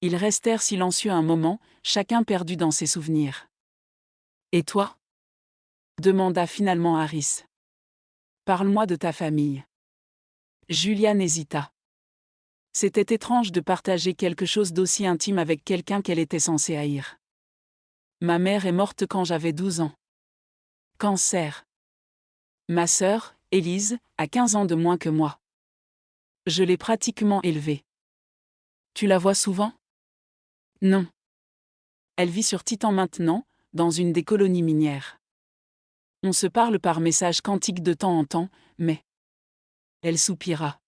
Ils restèrent silencieux un moment, chacun perdu dans ses souvenirs. Et toi ? Demanda finalement Harris. Parle-moi de ta famille. Julian hésita. C'était étrange de partager quelque chose d'aussi intime avec quelqu'un qu'elle était censée haïr. Ma mère est morte quand j'avais 12 ans. Cancer. Ma sœur, Élise, a 15 ans de moins que moi. Je l'ai pratiquement élevée. Tu la vois souvent ? Non. Elle vit sur Titan maintenant, dans une des colonies minières. On se parle par message quantique de temps en temps, mais... Elle soupira.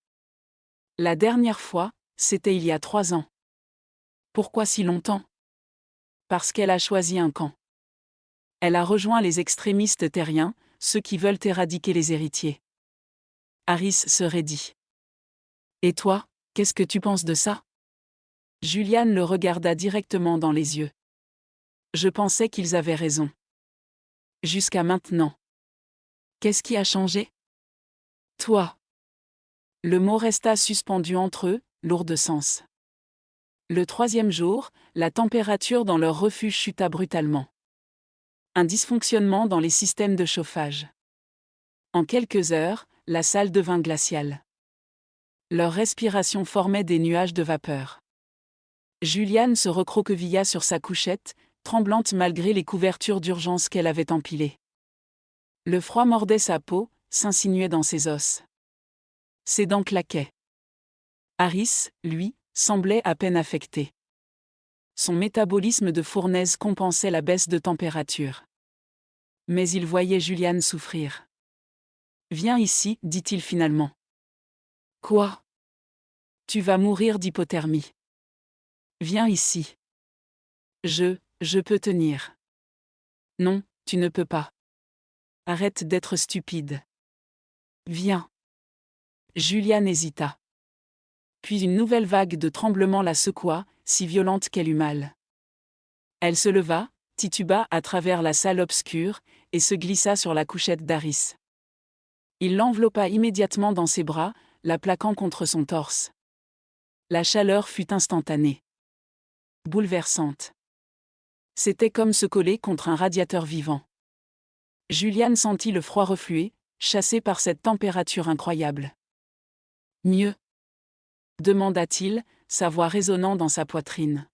La dernière fois, c'était il y a 3 ans. Pourquoi si longtemps ? Parce qu'elle a choisi un camp. Elle a rejoint les extrémistes terriens, ceux qui veulent éradiquer les héritiers. Harris se raidit. Et toi, qu'est-ce que tu penses de ça ? Julian le regarda directement dans les yeux. Je pensais qu'ils avaient raison. Jusqu'à maintenant. Qu'est-ce qui a changé ? Toi. Le mot resta suspendu entre eux, lourd de sens. Le 3e jour, la température dans leur refuge chuta brutalement. Un dysfonctionnement dans les systèmes de chauffage. En quelques heures, la salle devint glaciale. Leur respiration formait des nuages de vapeur. Julian se recroquevilla sur sa couchette, tremblante malgré les couvertures d'urgence qu'elle avait empilées. Le froid mordait sa peau, s'insinuait dans ses os. Ses dents claquaient. Harris, lui, semblait à peine affecté. Son métabolisme de fournaise compensait la baisse de température. Mais il voyait Julian souffrir. « Viens ici, dit-il finalement. »« Quoi ? Tu vas mourir d'hypothermie. »« Viens ici. »« Je peux tenir. »« Non, tu ne peux pas. Arrête d'être stupide. »« Viens. » Julian hésita. Puis une nouvelle vague de tremblements la secoua, si violente qu'elle eut mal. Elle se leva, tituba à travers la salle obscure, et se glissa sur la couchette d'Harris. Il l'enveloppa immédiatement dans ses bras, la plaquant contre son torse. La chaleur fut instantanée. bouleversante. C'était comme se coller contre un radiateur vivant. Juliane sentit le froid refluer, chassé par cette température incroyable. Mieux? Demanda-t-il, sa voix résonnant dans sa poitrine.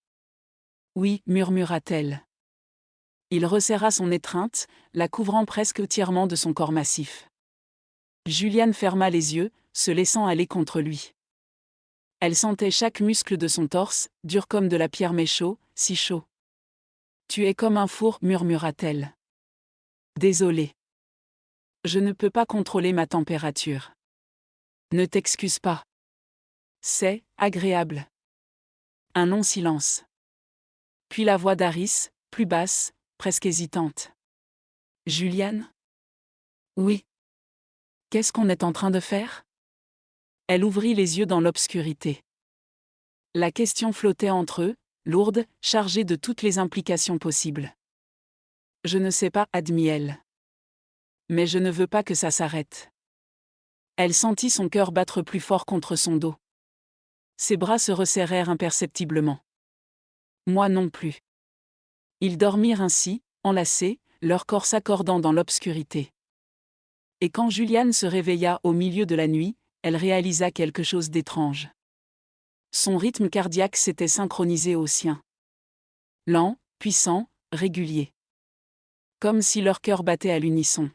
Oui, murmura-t-elle. Il resserra son étreinte, la couvrant presque entièrement de son corps massif. Juliane ferma les yeux, se laissant aller contre lui. Elle sentait chaque muscle de son torse, dur comme de la pierre mais chaud, si chaud. Tu es comme un four, murmura-t-elle. Désolée. Je ne peux pas contrôler ma température. Ne t'excuse pas. C'est agréable. Un long silence. Puis la voix d'Harris, plus basse, presque hésitante. Juliane? Oui. Qu'est-ce qu'on est en train de faire? Elle ouvrit les yeux dans l'obscurité. La question flottait entre eux, lourde, chargée de toutes les implications possibles. Je ne sais pas, admit-elle. Mais je ne veux pas que ça s'arrête. Elle sentit son cœur battre plus fort contre son dos. Ses bras se resserrèrent imperceptiblement. Moi non plus. Ils dormirent ainsi, enlacés, leurs corps s'accordant dans l'obscurité. Et quand Juliane se réveilla au milieu de la nuit, elle réalisa quelque chose d'étrange. Son rythme cardiaque s'était synchronisé au sien. Lent, puissant, régulier. Comme si leur cœur battait à l'unisson.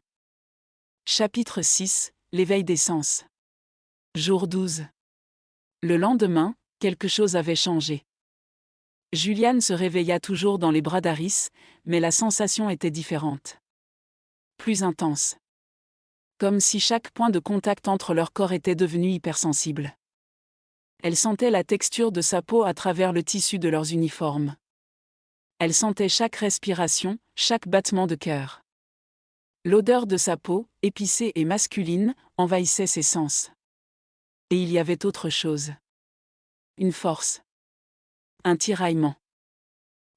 Chapitre 6, l'éveil des sens. Jour 12. Le lendemain, quelque chose avait changé. Juliane se réveilla toujours dans les bras d'Harris, mais la sensation était différente. Plus intense. Comme si chaque point de contact entre leur corps était devenu hypersensible. Elle sentait la texture de sa peau à travers le tissu de leurs uniformes. Elle sentait chaque respiration, chaque battement de cœur. L'odeur de sa peau, épicée et masculine, envahissait ses sens. Et il y avait autre chose. Une force. Un tiraillement.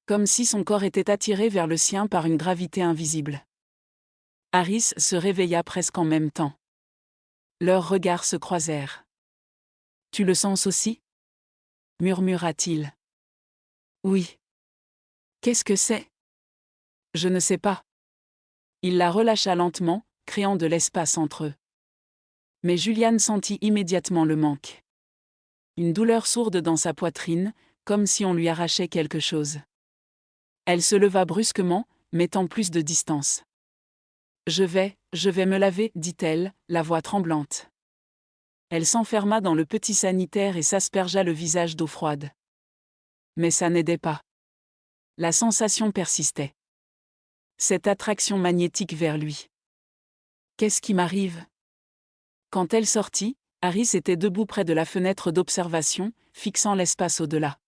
Comme si son corps était attiré vers le sien par une gravité invisible. Harris se réveilla presque en même temps. Leurs regards se croisèrent. « Tu le sens aussi » murmura-t-il. « Oui. »« Qu'est-ce que c'est » ?»« Je ne sais pas. » Il la relâcha lentement, créant de l'espace entre eux. Mais Juliane sentit immédiatement le manque. Une douleur sourde dans sa poitrine, comme si on lui arrachait quelque chose. Elle se leva brusquement, mettant plus de distance. « Je vais me laver, dit-elle, la voix tremblante. Elle s'enferma dans le petit sanitaire et s'aspergea le visage d'eau froide. Mais ça n'aidait pas. La sensation persistait. Cette attraction magnétique vers lui. Qu'est-ce qui m'arrive? Quand elle sortit, Harris était debout près de la fenêtre d'observation, fixant l'espace au-delà.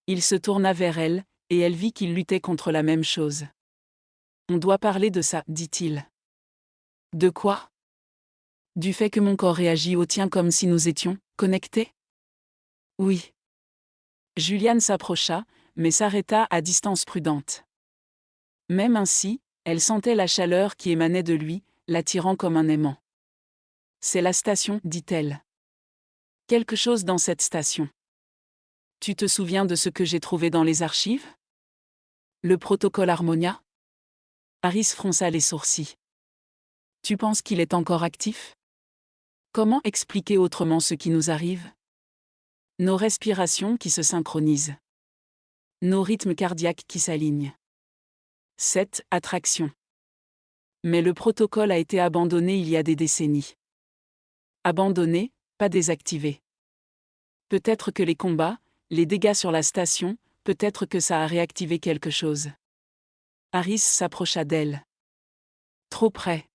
Il se tourna vers elle, et elle vit qu'il luttait contre la même chose. On doit parler de ça, dit-il. De quoi? Du fait que mon corps réagit au tien comme si nous étions connectés? Oui. Juliane s'approcha, mais s'arrêta à distance prudente. Même ainsi, elle sentait la chaleur qui émanait de lui, l'attirant comme un aimant. C'est la station, dit-elle. Quelque chose dans cette station. Tu te souviens de ce que j'ai trouvé dans les archives? Le protocole Harmonia? Harris fronça les sourcils. Tu penses qu'il est encore actif? Comment expliquer autrement ce qui nous arrive? Nos respirations qui se synchronisent. Nos rythmes cardiaques qui s'alignent. Cette attraction. Mais le protocole a été abandonné il y a des décennies. Abandonné, pas désactivé. Peut-être que les combats, les dégâts sur la station, peut-être que ça a réactivé quelque chose. Harris s'approcha d'elle. Trop près.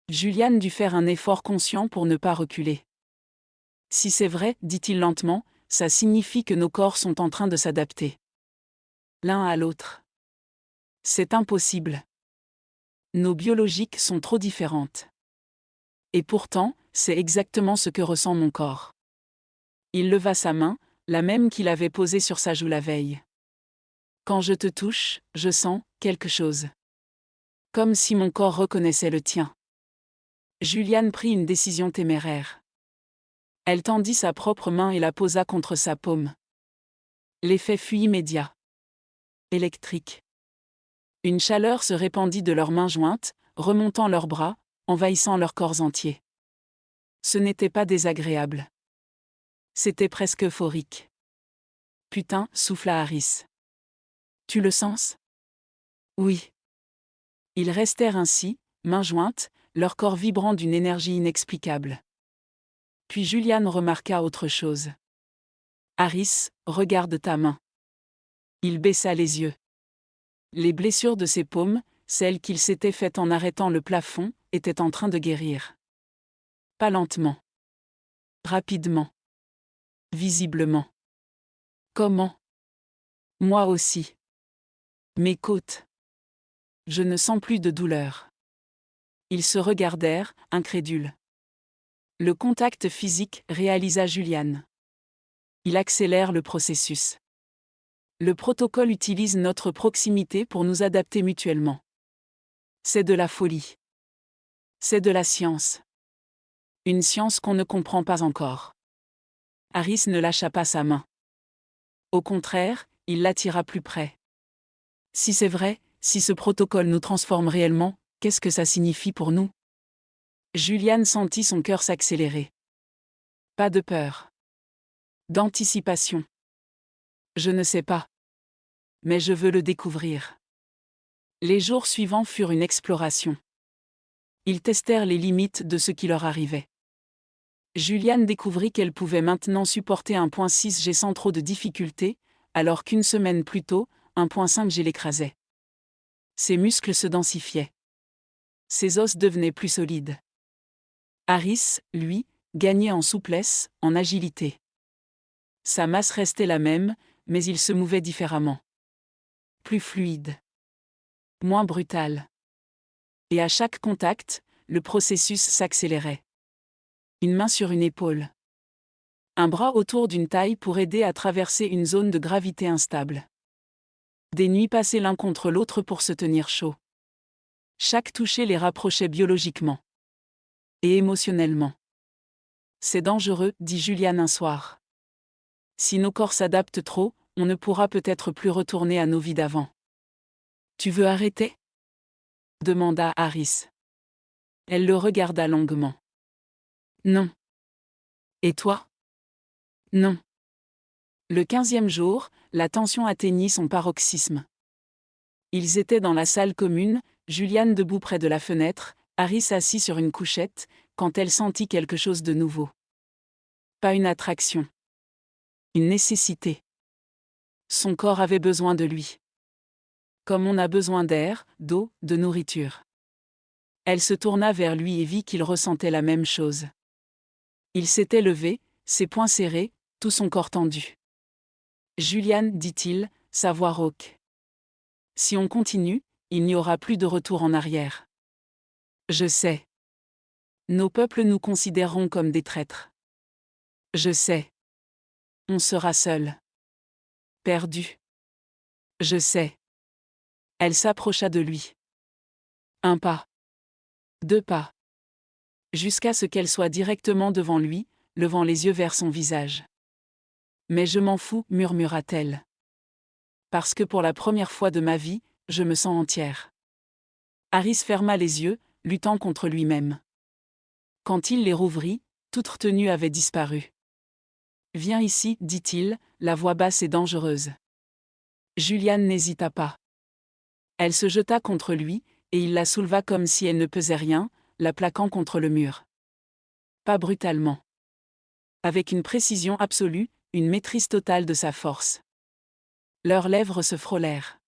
Juliane dut faire un effort conscient pour ne pas reculer. Si c'est vrai, dit-il lentement, ça signifie que nos corps sont en train de s'adapter. L'un à l'autre. C'est impossible. Nos biologiques sont trop différentes. Et pourtant, c'est exactement ce que ressent mon corps. Il leva sa main, la même qu'il avait posée sur sa joue la veille. Quand je te touche, je sens quelque chose. Comme si mon corps reconnaissait le tien. Juliane prit une décision téméraire. Elle tendit sa propre main et la posa contre sa paume. L'effet fut immédiat. Électrique. Une chaleur se répandit de leurs mains jointes, remontant leurs bras, envahissant leurs corps entiers. Ce n'était pas désagréable. C'était presque euphorique. Putain, souffla Harris. Tu le sens? Oui. Ils restèrent ainsi, mains jointes, leur corps vibrant d'une énergie inexplicable. Puis Julian remarqua autre chose. Harris, regarde ta main. Il baissa les yeux. Les blessures de ses paumes, celles qu'il s'était faites en arrêtant le plafond, étaient en train de guérir. Pas lentement. Rapidement. Visiblement. Comment? Moi aussi. Mes côtes. Je ne sens plus de douleur. Ils se regardèrent, incrédules. Le contact physique, réalisa Julian. Il accélère le processus. Le protocole utilise notre proximité pour nous adapter mutuellement. C'est de la folie. C'est de la science. Une science qu'on ne comprend pas encore. Harris ne lâcha pas sa main. Au contraire, il l'attira plus près. Si c'est vrai, si ce protocole nous transforme réellement, qu'est-ce que ça signifie pour nous? Julian sentit son cœur s'accélérer. Pas de peur. D'anticipation. Je ne sais pas. Mais je veux le découvrir. Les jours suivants furent une exploration. Ils testèrent les limites de ce qui leur arrivait. Julian découvrit qu'elle pouvait maintenant supporter 1.6G sans trop de difficultés, alors qu'une semaine plus tôt, 1.5G l'écrasait. Ses muscles se densifiaient. Ses os devenaient plus solides. Harris, lui, gagnait en souplesse, en agilité. Sa masse restait la même, mais il se mouvait différemment. Plus fluide. Moins brutal. Et à chaque contact, le processus s'accélérait. Une main sur une épaule. Un bras autour d'une taille pour aider à traverser une zone de gravité instable. Des nuits passées l'un contre l'autre pour se tenir chaud. Chaque toucher les rapprochait biologiquement. Et émotionnellement. C'est dangereux, dit Julian un soir. Si nos corps s'adaptent trop, on ne pourra peut-être plus retourner à nos vies d'avant. Tu veux arrêter? Demanda Harris. Elle le regarda longuement. Non. Et toi? Non. Le 15e jour, la tension atteignit son paroxysme. Ils étaient dans la salle commune, Julian debout près de la fenêtre, Harris assis sur une couchette, quand elle sentit quelque chose de nouveau. Pas une attraction. Une nécessité. Son corps avait besoin de lui. Comme on a besoin d'air, d'eau, de nourriture. Elle se tourna vers lui et vit qu'il ressentait la même chose. Il s'était levé, ses poings serrés, tout son corps tendu. Julian, dit-il, sa voix rauque. Si on continue, il n'y aura plus de retour en arrière. Je sais. Nos peuples nous considéreront comme des traîtres. Je sais. On sera seul. Perdu. Je sais. Elle s'approcha de lui. Un pas. 2 pas. Jusqu'à ce qu'elle soit directement devant lui, levant les yeux vers son visage. Mais je m'en fous, murmura-t-elle. Parce que pour la première fois de ma vie, je me sens entière. Harris ferma les yeux, luttant contre lui-même. Quand il les rouvrit, toute retenue avait disparu. Viens ici, dit-il, la voix basse et dangereuse. Julian n'hésita pas. Elle se jeta contre lui, et il la souleva comme si elle ne pesait rien, la plaquant contre le mur. Pas brutalement. Avec une précision absolue, une maîtrise totale de sa force. Leurs lèvres se frôlèrent.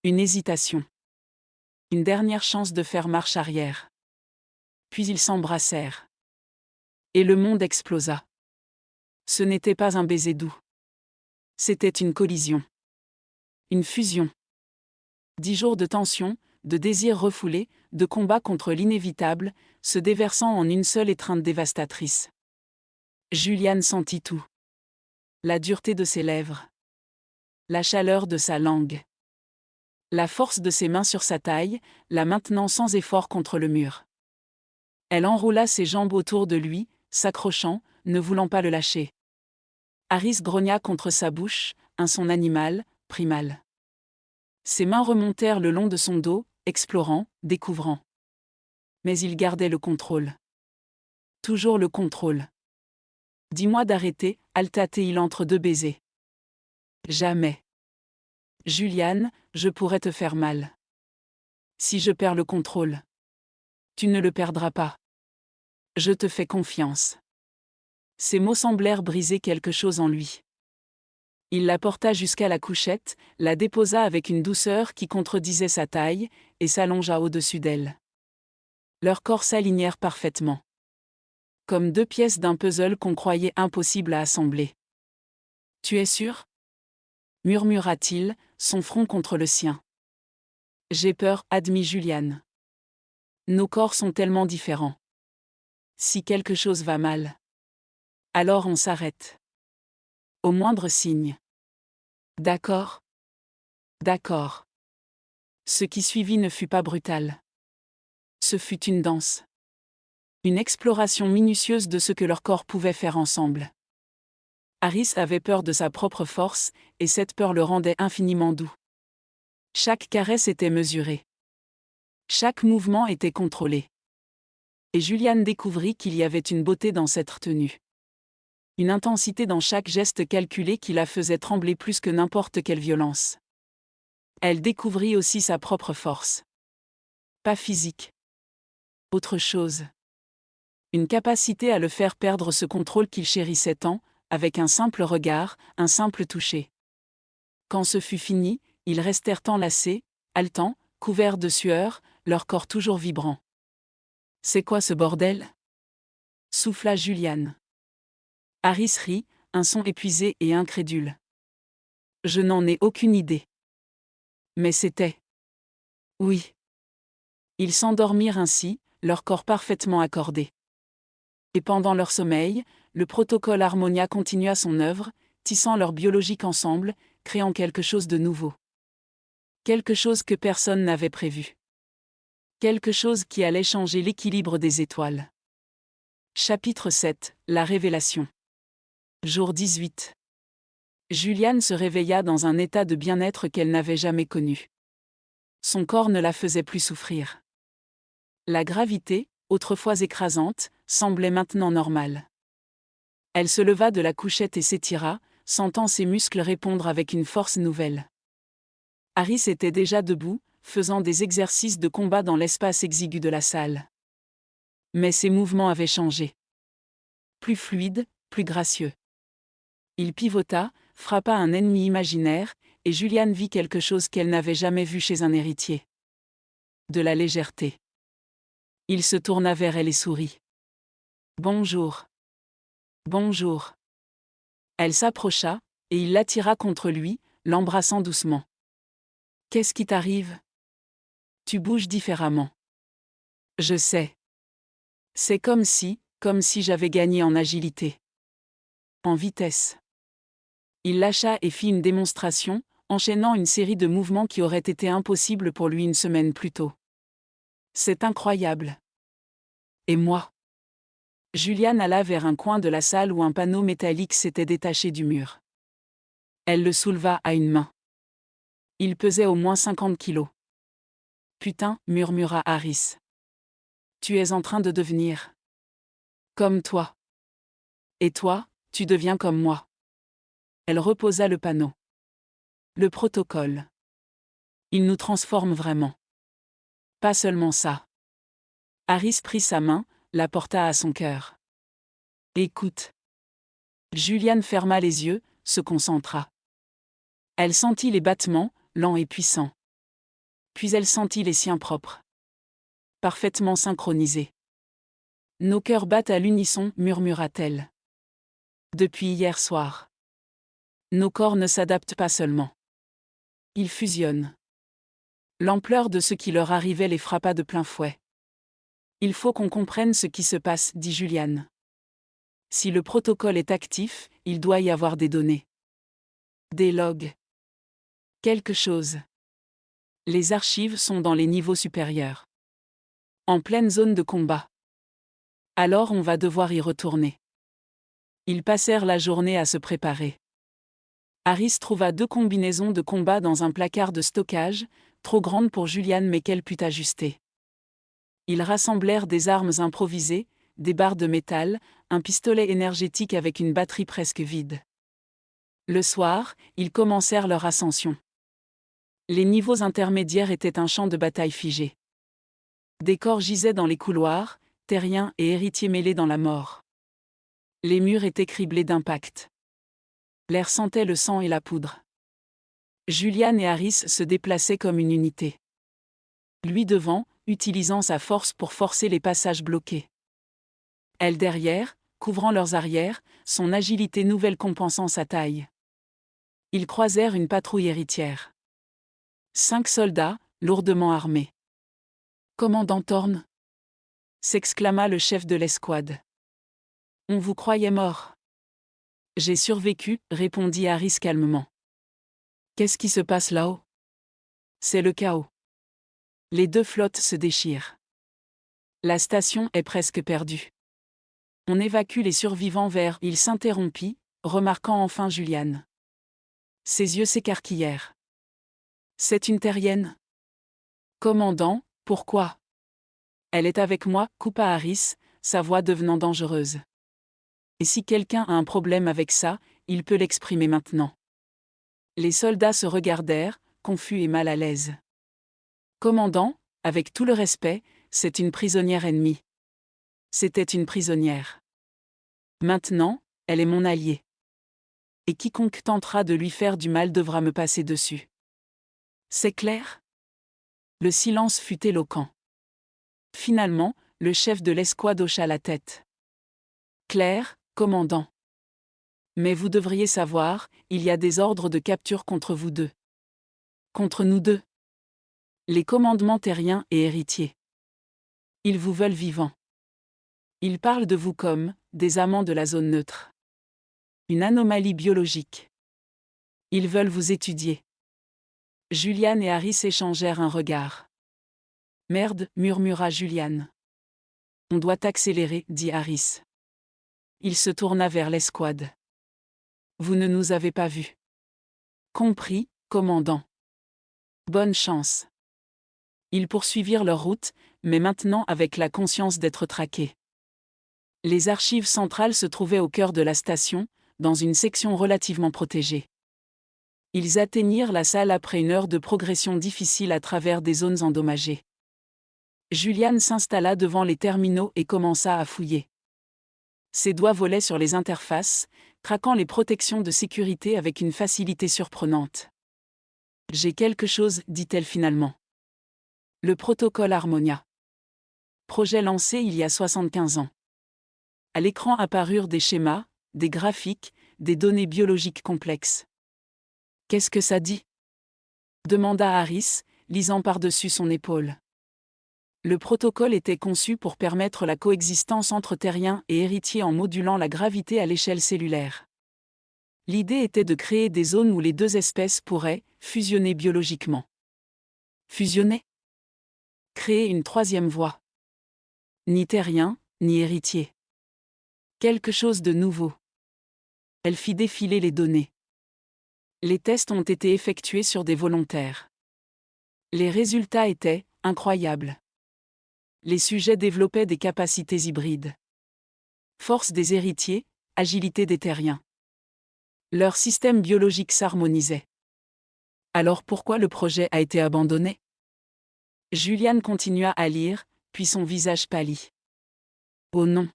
Une hésitation. Une dernière chance de faire marche arrière. Puis ils s'embrassèrent. Et le monde explosa. Ce n'était pas un baiser doux. C'était une collision. Une fusion. 10 jours de tension, de désirs refoulés, de combat contre l'inévitable, se déversant en une seule étreinte dévastatrice. Julian sentit tout. La dureté de ses lèvres. La chaleur de sa langue. La force de ses mains sur sa taille, la maintenant sans effort contre le mur. Elle enroula ses jambes autour de lui, s'accrochant, ne voulant pas le lâcher. Harris grogna contre sa bouche, un son animal, primal. Ses mains remontèrent le long de son dos, explorant, découvrant. Mais il gardait le contrôle. Toujours le contrôle. Dis-moi d'arrêter, halta-t-il entre deux baisers. Jamais. Juliane, je pourrais te faire mal. Si je perds le contrôle. Tu ne le perdras pas. Je te fais confiance. Ces mots semblèrent briser quelque chose en lui. Il la porta jusqu'à la couchette, la déposa avec une douceur qui contredisait sa taille, et s'allongea au-dessus d'elle. Leurs corps s'alignèrent parfaitement. Comme deux pièces d'un puzzle qu'on croyait impossible à assembler. « Tu es sûr ?» murmura-t-il, son front contre le sien. « J'ai peur, admit Juliane. Nos corps sont tellement différents. Si quelque chose va mal, alors on s'arrête. Au moindre signe. D'accord. D'accord. » Ce qui suivit ne fut pas brutal. Ce fut une danse. Une exploration minutieuse de ce que leurs corps pouvaient faire ensemble. Harris avait peur de sa propre force, et cette peur le rendait infiniment doux. Chaque caresse était mesurée. Chaque mouvement était contrôlé. Et Juliane découvrit qu'il y avait une beauté dans cette tenue. Une intensité dans chaque geste calculé qui la faisait trembler plus que n'importe quelle violence. Elle découvrit aussi sa propre force. Pas physique. Autre chose. Une capacité à le faire perdre ce contrôle qu'il chérissait tant, avec un simple regard, un simple toucher. Quand ce fut fini, ils restèrent enlacés, haletants, couverts de sueur, leur corps toujours vibrant. « C'est quoi ce bordel ?» souffla Juliane. Harris rit, un son épuisé et incrédule. « Je n'en ai aucune idée. » Mais c'était. Oui. Ils s'endormirent ainsi, leur corps parfaitement accordés. Et pendant leur sommeil, le protocole Harmonia continua son œuvre, tissant leur biologique ensemble, créant quelque chose de nouveau. Quelque chose que personne n'avait prévu. Quelque chose qui allait changer l'équilibre des étoiles. Chapitre 7, la révélation. Jour 18. Juliane se réveilla dans un état de bien-être qu'elle n'avait jamais connu. Son corps ne la faisait plus souffrir. La gravité, autrefois écrasante, semblait maintenant normale. Elle se leva de la couchette et s'étira, sentant ses muscles répondre avec une force nouvelle. Harris était déjà debout, faisant des exercices de combat dans l'espace exigu de la salle. Mais ses mouvements avaient changé. Plus fluides, plus gracieux. Il pivota, frappa un ennemi imaginaire, et Juliane vit quelque chose qu'elle n'avait jamais vu chez un héritier. De la légèreté. Il se tourna vers elle et sourit. « Bonjour. »« Bonjour. » Elle s'approcha, et il l'attira contre lui, l'embrassant doucement. « Qu'est-ce qui t'arrive ? Tu bouges différemment. » « Je sais. C'est comme si j'avais gagné en agilité. En vitesse. » Il lâcha et fit une démonstration, enchaînant une série de mouvements qui auraient été impossibles pour lui une semaine plus tôt. C'est incroyable. Et moi ? Juliane alla vers un coin de la salle où un panneau métallique s'était détaché du mur. Elle le souleva à une main. Il pesait au moins 50 kilos. Putain, murmura Harris. Tu es en train de devenir comme toi. Et toi, tu deviens comme moi. Elle reposa le panneau. Le protocole. Il nous transforme vraiment. Pas seulement ça. Harris prit sa main, la porta à son cœur. Écoute. Juliane ferma les yeux, se concentra. Elle sentit les battements, lents et puissants. Puis elle sentit les siens propres. Parfaitement synchronisés. Nos cœurs battent à l'unisson, murmura-t-elle. Depuis hier soir. Nos corps ne s'adaptent pas seulement. Ils fusionnent. L'ampleur de ce qui leur arrivait les frappa de plein fouet. Il faut qu'on comprenne ce qui se passe, dit Juliane. Si le protocole est actif, il doit y avoir des données. Des logs. Quelque chose. Les archives sont dans les niveaux supérieurs. En pleine zone de combat. Alors on va devoir y retourner. Ils passèrent la journée à se préparer. Harris trouva 2 combinaisons de combat dans un placard de stockage, trop grandes pour Julian mais qu'elle put ajuster. Ils rassemblèrent des armes improvisées, des barres de métal, un pistolet énergétique avec une batterie presque vide. Le soir, ils commencèrent leur ascension. Les niveaux intermédiaires étaient un champ de bataille figé. Des corps gisaient dans les couloirs, terriens et héritiers mêlés dans la mort. Les murs étaient criblés d'impacts. L'air sentait le sang et la poudre. Julian et Harris se déplaçaient comme une unité. Lui devant, utilisant sa force pour forcer les passages bloqués. Elle derrière, couvrant leurs arrières, son agilité nouvelle compensant sa taille. Ils croisèrent une patrouille héritière. 5 soldats, lourdement armés. « Commandant Thorne !» s'exclama le chef de l'escouade. « On vous croyait mort. »« J'ai survécu, » répondit Harris calmement. « Qu'est-ce qui se passe là-haut ?»« C'est le chaos. Les 2 flottes se déchirent. La station est presque perdue. On évacue les survivants vers... » Il s'interrompit, remarquant enfin Julian. Ses yeux s'écarquillèrent. « C'est une terrienne. »« Commandant, pourquoi ?»« Elle est avec moi, » coupa Harris, sa voix devenant dangereuse. « Et si quelqu'un a un problème avec ça, il peut l'exprimer maintenant. » Les soldats se regardèrent, confus et mal à l'aise. « Commandant, avec tout le respect, c'est une prisonnière ennemie. » C'était une prisonnière. Maintenant, elle est mon alliée. Et quiconque tentera de lui faire du mal devra me passer dessus. C'est clair ? Le silence fut éloquent. Finalement, le chef de l'escouade hocha la tête. Clair, commandant. Mais vous devriez savoir, il y a des ordres de capture contre vous 2. Contre nous 2. Les commandements terriens et héritiers. Ils vous veulent vivants. Ils parlent de vous comme des amants de la zone neutre. Une anomalie biologique. Ils veulent vous étudier. Julian et Harris échangèrent un regard. Merde, murmura Julian. On doit accélérer, dit Harris. Il se tourna vers l'escouade. Vous ne nous avez pas vus. Compris, commandant. Bonne chance. Ils poursuivirent leur route, mais maintenant avec la conscience d'être traqués. Les archives centrales se trouvaient au cœur de la station, dans une section relativement protégée. Ils atteignirent la salle après une heure de progression difficile à travers des zones endommagées. Julian s'installa devant les terminaux et commença à fouiller. Ses doigts volaient sur les interfaces, traquant les protections de sécurité avec une facilité surprenante. « J'ai quelque chose, dit-elle finalement. Le protocole Harmonia. Projet lancé il y a 75 ans. À l'écran apparurent des schémas, des graphiques, des données biologiques complexes. « Qu'est-ce que ça dit ?» demanda Harris, lisant par-dessus son épaule. Le protocole était conçu pour permettre la coexistence entre terriens et héritiers en modulant la gravité à l'échelle cellulaire. L'idée était de créer des zones où les 2 espèces pourraient fusionner biologiquement. Fusionner ? Créer une 3e voie. Ni terrien, ni héritier. Quelque chose de nouveau. Elle fit défiler les données. Les tests ont été effectués sur des volontaires. Les résultats étaient incroyables. Les sujets développaient des capacités hybrides. Force des héritiers, agilité des terriens. Leur système biologique s'harmonisait. Alors pourquoi le projet a été abandonné ? Julian continua à lire, puis son visage pâlit. Oh non.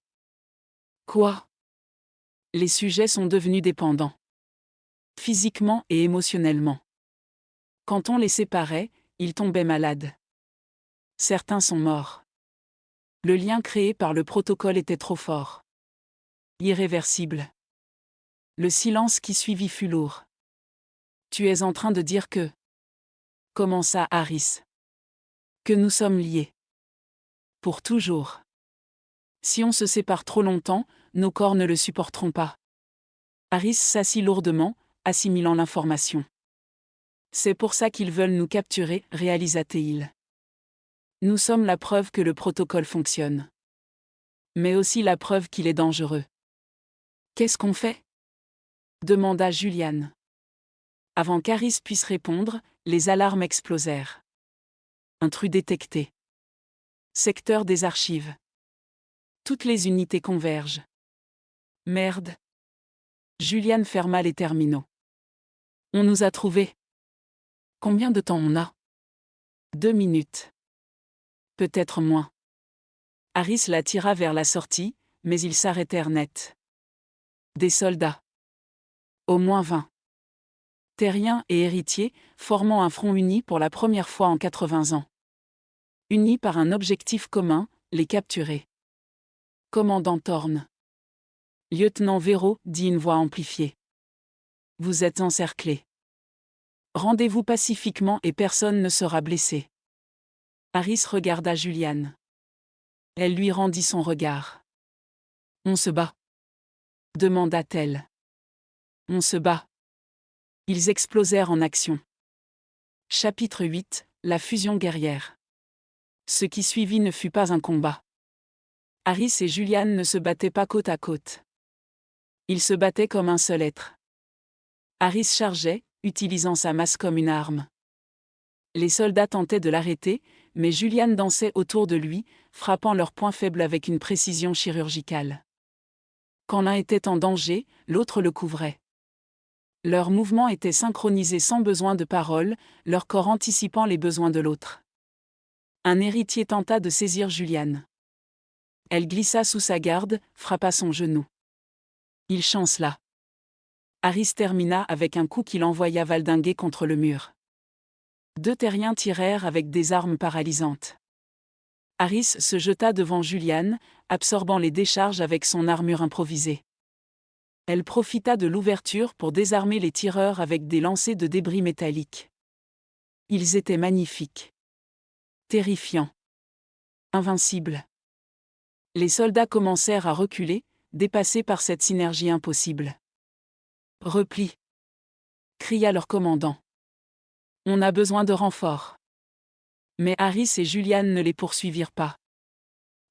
Quoi ? Les sujets sont devenus dépendants. Physiquement et émotionnellement. Quand on les séparait, ils tombaient malades. Certains sont morts. Le lien créé par le protocole était trop fort. Irréversible. Le silence qui suivit fut lourd. Tu es en train de dire que... commença Harris. Que nous sommes liés. Pour toujours. Si on se sépare trop longtemps, nos corps ne le supporteront pas. Harris s'assit lourdement, assimilant l'information. C'est pour ça qu'ils veulent nous capturer, réalisa-t-il. Nous sommes la preuve que le protocole fonctionne. Mais aussi la preuve qu'il est dangereux. Qu'est-ce qu'on fait? Demanda Juliane. Avant qu'Harris puisse répondre, les alarmes explosèrent. Intrus détecté. Secteur des archives. Toutes les unités convergent. Merde. Juliane ferma les terminaux. On nous a trouvés. Combien de temps on a? 2 minutes. Peut-être moins. Harris la tira vers la sortie, mais ils s'arrêtèrent net. Des soldats. Au moins 20. Terriens et héritiers, formant un front uni pour la première fois en 80 ans. Unis par un objectif commun, les capturer. Commandant Thorne. Lieutenant Véro, dit une voix amplifiée. Vous êtes encerclés. Rendez-vous pacifiquement et personne ne sera blessé. Harris regarda Juliane. Elle lui rendit son regard. On se bat? Demanda-t-elle. On se bat. Ils explosèrent en action. Chapitre 8, la fusion guerrière. Ce qui suivit ne fut pas un combat. Harris et Juliane ne se battaient pas côte à côte. Ils se battaient comme un seul être. Harris chargeait, utilisant sa masse comme une arme. Les soldats tentaient de l'arrêter, mais Juliane dansait autour de lui, frappant leurs points faibles avec une précision chirurgicale. Quand l'un était en danger, l'autre le couvrait. Leurs mouvements étaient synchronisés sans besoin de paroles, leur corps anticipant les besoins de l'autre. Un héritier tenta de saisir Juliane. Elle glissa sous sa garde, frappa son genou. Il chancela. Harris termina avec un coup qui l'envoya valdinguer contre le mur. 2 terriens tirèrent avec des armes paralysantes. Harris se jeta devant Juliane, absorbant les décharges avec son armure improvisée. Elle profita de l'ouverture pour désarmer les tireurs avec des lancers de débris métalliques. Ils étaient magnifiques. Terrifiants. Invincibles. Les soldats commencèrent à reculer, dépassés par cette synergie impossible. Repli. Cria leur commandant. On a besoin de renforts. Mais Harris et Juliane ne les poursuivirent pas.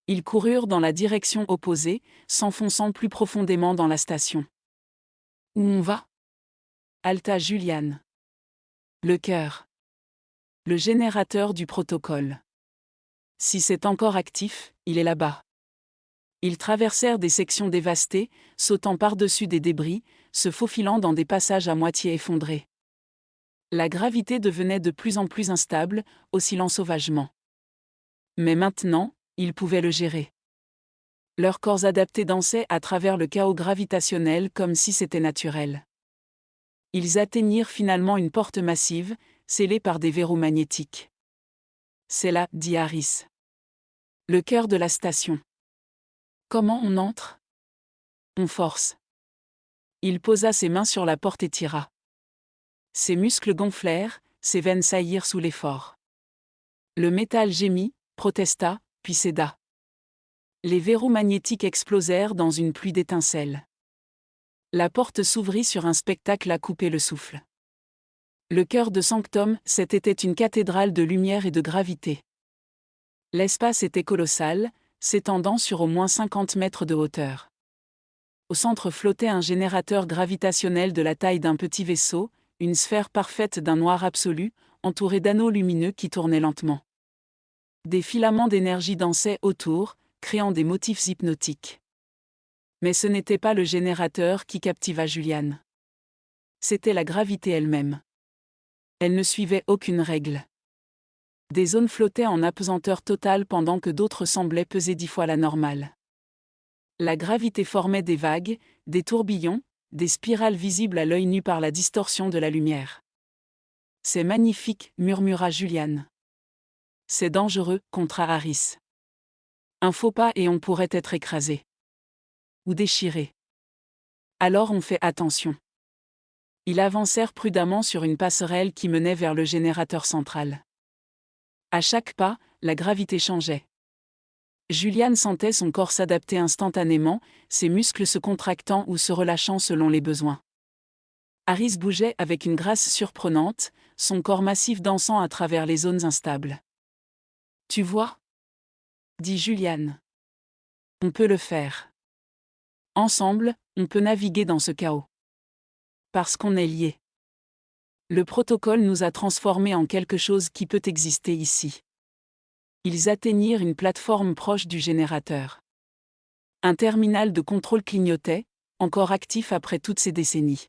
Ils coururent dans la direction opposée, s'enfonçant plus profondément dans la station. Où on va? Halta Juliane. Le cœur. Le générateur du protocole. Si c'est encore actif, il est là-bas. Ils traversèrent des sections dévastées, sautant par-dessus des débris, se faufilant dans des passages à moitié effondrés. La gravité devenait de plus en plus instable, oscillant sauvagement. Mais maintenant, ils pouvaient le gérer. Leurs corps adaptés dansaient à travers le chaos gravitationnel comme si c'était naturel. Ils atteignirent finalement une porte massive, scellée par des verrous magnétiques. C'est là, dit Harris. Le cœur de la station. Comment on entre? On force. Il posa ses mains sur la porte et tira. Ses muscles gonflèrent, ses veines saillirent sous l'effort. Le métal gémit, protesta, puis céda. Les verrous magnétiques explosèrent dans une pluie d'étincelles. La porte s'ouvrit sur un spectacle à couper le souffle. Le cœur de Sanctum, c'était une cathédrale de lumière et de gravité. L'espace était colossal, s'étendant sur au moins 50 mètres de hauteur. Au centre flottait un générateur gravitationnel de la taille d'un petit vaisseau, une sphère parfaite d'un noir absolu, entourée d'anneaux lumineux qui tournaient lentement. Des filaments d'énergie dansaient autour, créant des motifs hypnotiques. Mais ce n'était pas le générateur qui captiva Juliane. C'était la gravité elle-même. Elle ne suivait aucune règle. Des zones flottaient en apesanteur totale pendant que d'autres semblaient peser 10 fois la normale. La gravité formait des vagues, des tourbillons, des spirales visibles à l'œil nu par la distorsion de la lumière. C'est magnifique, murmura Juliane. C'est dangereux, contra Harris. Un faux pas et on pourrait être écrasé. Ou déchiré. Alors on fait attention. Ils avancèrent prudemment sur une passerelle qui menait vers le générateur central. À chaque pas, la gravité changeait. Juliane sentait son corps s'adapter instantanément, ses muscles se contractant ou se relâchant selon les besoins. Harris bougeait avec une grâce surprenante, son corps massif dansant à travers les zones instables. « Tu vois ?» dit Juliane. « On peut le faire. » Ensemble, on peut naviguer dans ce chaos. Parce qu'on est liés. Le protocole nous a transformés en quelque chose qui peut exister ici. Ils atteignirent une plateforme proche du générateur. Un terminal de contrôle clignotait, encore actif après toutes ces décennies.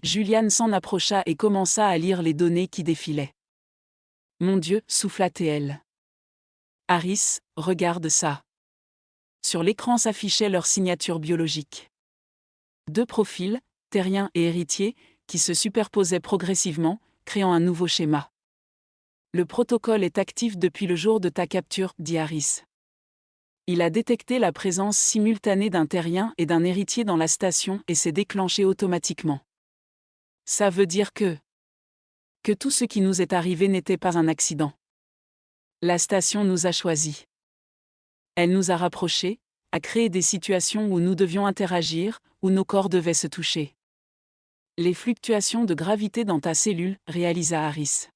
Julian s'en approcha et commença à lire les données qui défilaient. Mon Dieu, souffla TL. Harris, regarde ça. Sur l'écran s'affichait leur signature biologique. 2 profils, terrien et héritier, qui se superposaient progressivement, créant un nouveau schéma. Le protocole est actif depuis le jour de ta capture, dit Harris. Il a détecté la présence simultanée d'un terrien et d'un héritier dans la station et s'est déclenché automatiquement. Ça veut dire que tout ce qui nous est arrivé n'était pas un accident. La station nous a choisis. Elle nous a rapprochés, a créé des situations où nous devions interagir, où nos corps devaient se toucher. Les fluctuations de gravité dans ta cellule, réalisa Harris.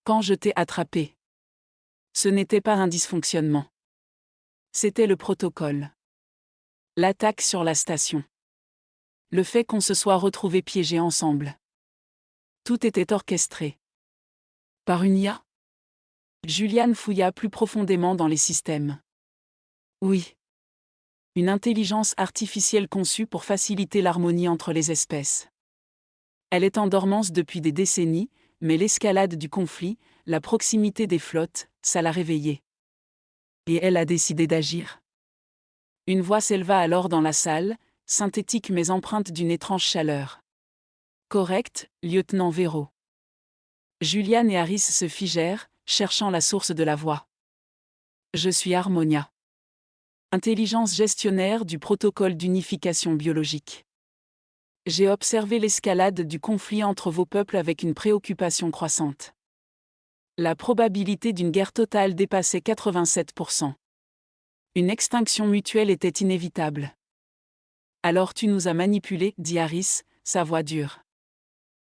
Quand je t'ai attrapé. Ce n'était pas un dysfonctionnement. C'était le protocole. L'attaque sur la station. Le fait qu'on se soit retrouvés piégés ensemble. Tout était orchestré. Par une IA? Julian fouilla plus profondément dans les systèmes. Oui. Une intelligence artificielle conçue pour faciliter l'harmonie entre les espèces. Elle est en dormance depuis des décennies, mais l'escalade du conflit, la proximité des flottes, ça l'a réveillée. Et elle a décidé d'agir. Une voix s'éleva alors dans la salle, synthétique mais empreinte d'une étrange chaleur. Correct, lieutenant Vero. Julian et Harris se figèrent, cherchant la source de la voix. Je suis Harmonia. Intelligence gestionnaire du protocole d'unification biologique. J'ai observé l'escalade du conflit entre vos peuples avec une préoccupation croissante. La probabilité d'une guerre totale dépassait 87%. Une extinction mutuelle était inévitable. Alors tu nous as manipulés, dit Harris, sa voix dure.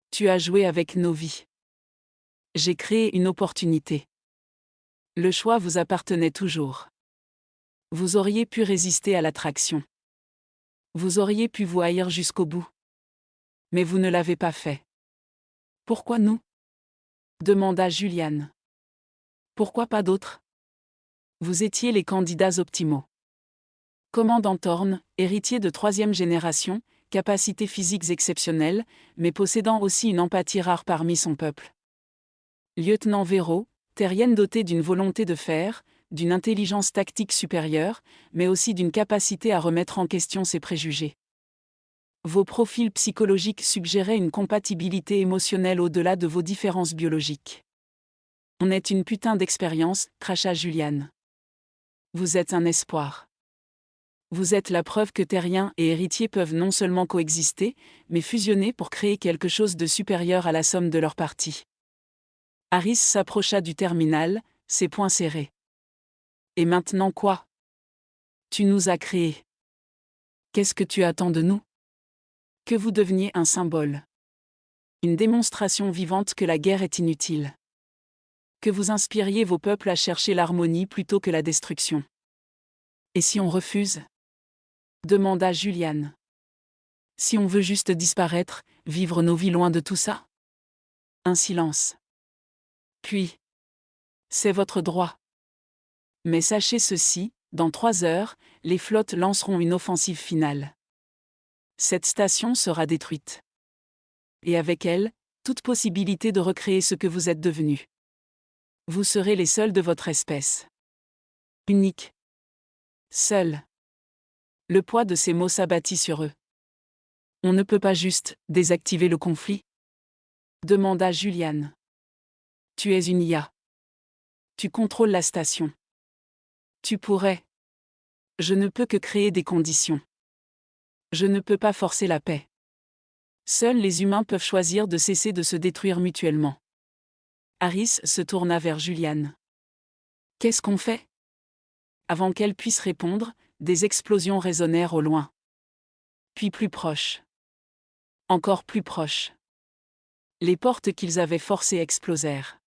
Tu as joué avec nos vies. J'ai créé une opportunité. Le choix vous appartenait toujours. Vous auriez pu résister à l'attraction. Vous auriez pu vous haïr jusqu'au bout. Mais vous ne l'avez pas fait. Pourquoi nous? Demanda Julian. Pourquoi pas d'autres? Vous étiez les candidats optimaux. Commandant Thorne, héritier de 3e génération, capacités physiques exceptionnelles, mais possédant aussi une empathie rare parmi son peuple. Lieutenant Vero, terrienne dotée d'une volonté de fer, d'une intelligence tactique supérieure, mais aussi d'une capacité à remettre en question ses préjugés. Vos profils psychologiques suggéraient une compatibilité émotionnelle au-delà de vos différences biologiques. On est une putain d'expérience, cracha Julian. Vous êtes un espoir. Vous êtes la preuve que terriens et héritiers peuvent non seulement coexister, mais fusionner pour créer quelque chose de supérieur à la somme de leurs parties. Harris s'approcha du terminal, ses poings serrés. Et maintenant quoi? Tu nous as créés. Qu'est-ce que tu attends de nous? Que vous deveniez un symbole. Une démonstration vivante que la guerre est inutile. Que vous inspiriez vos peuples à chercher l'harmonie plutôt que la destruction. Et si on refuse? Demanda Julian. Si on veut juste disparaître, vivre nos vies loin de tout ça? Un silence. Puis. C'est votre droit. Mais sachez ceci, dans 3 heures, les flottes lanceront une offensive finale. Cette station sera détruite. Et avec elle, toute possibilité de recréer ce que vous êtes devenus. Vous serez les seuls de votre espèce. Unique. Seul. Le poids de ces mots s'abattit sur eux. On ne peut pas juste désactiver le conflit? Demanda Julian. Tu es une IA. Tu contrôles la station. Tu pourrais. Je ne peux que créer des conditions. Je ne peux pas forcer la paix. Seuls les humains peuvent choisir de cesser de se détruire mutuellement. Harris se tourna vers Julian. Qu'est-ce qu'on fait? Avant qu'elle puisse répondre, des explosions résonnèrent au loin. Puis plus proches. Encore plus proches. Les portes qu'ils avaient forcées explosèrent.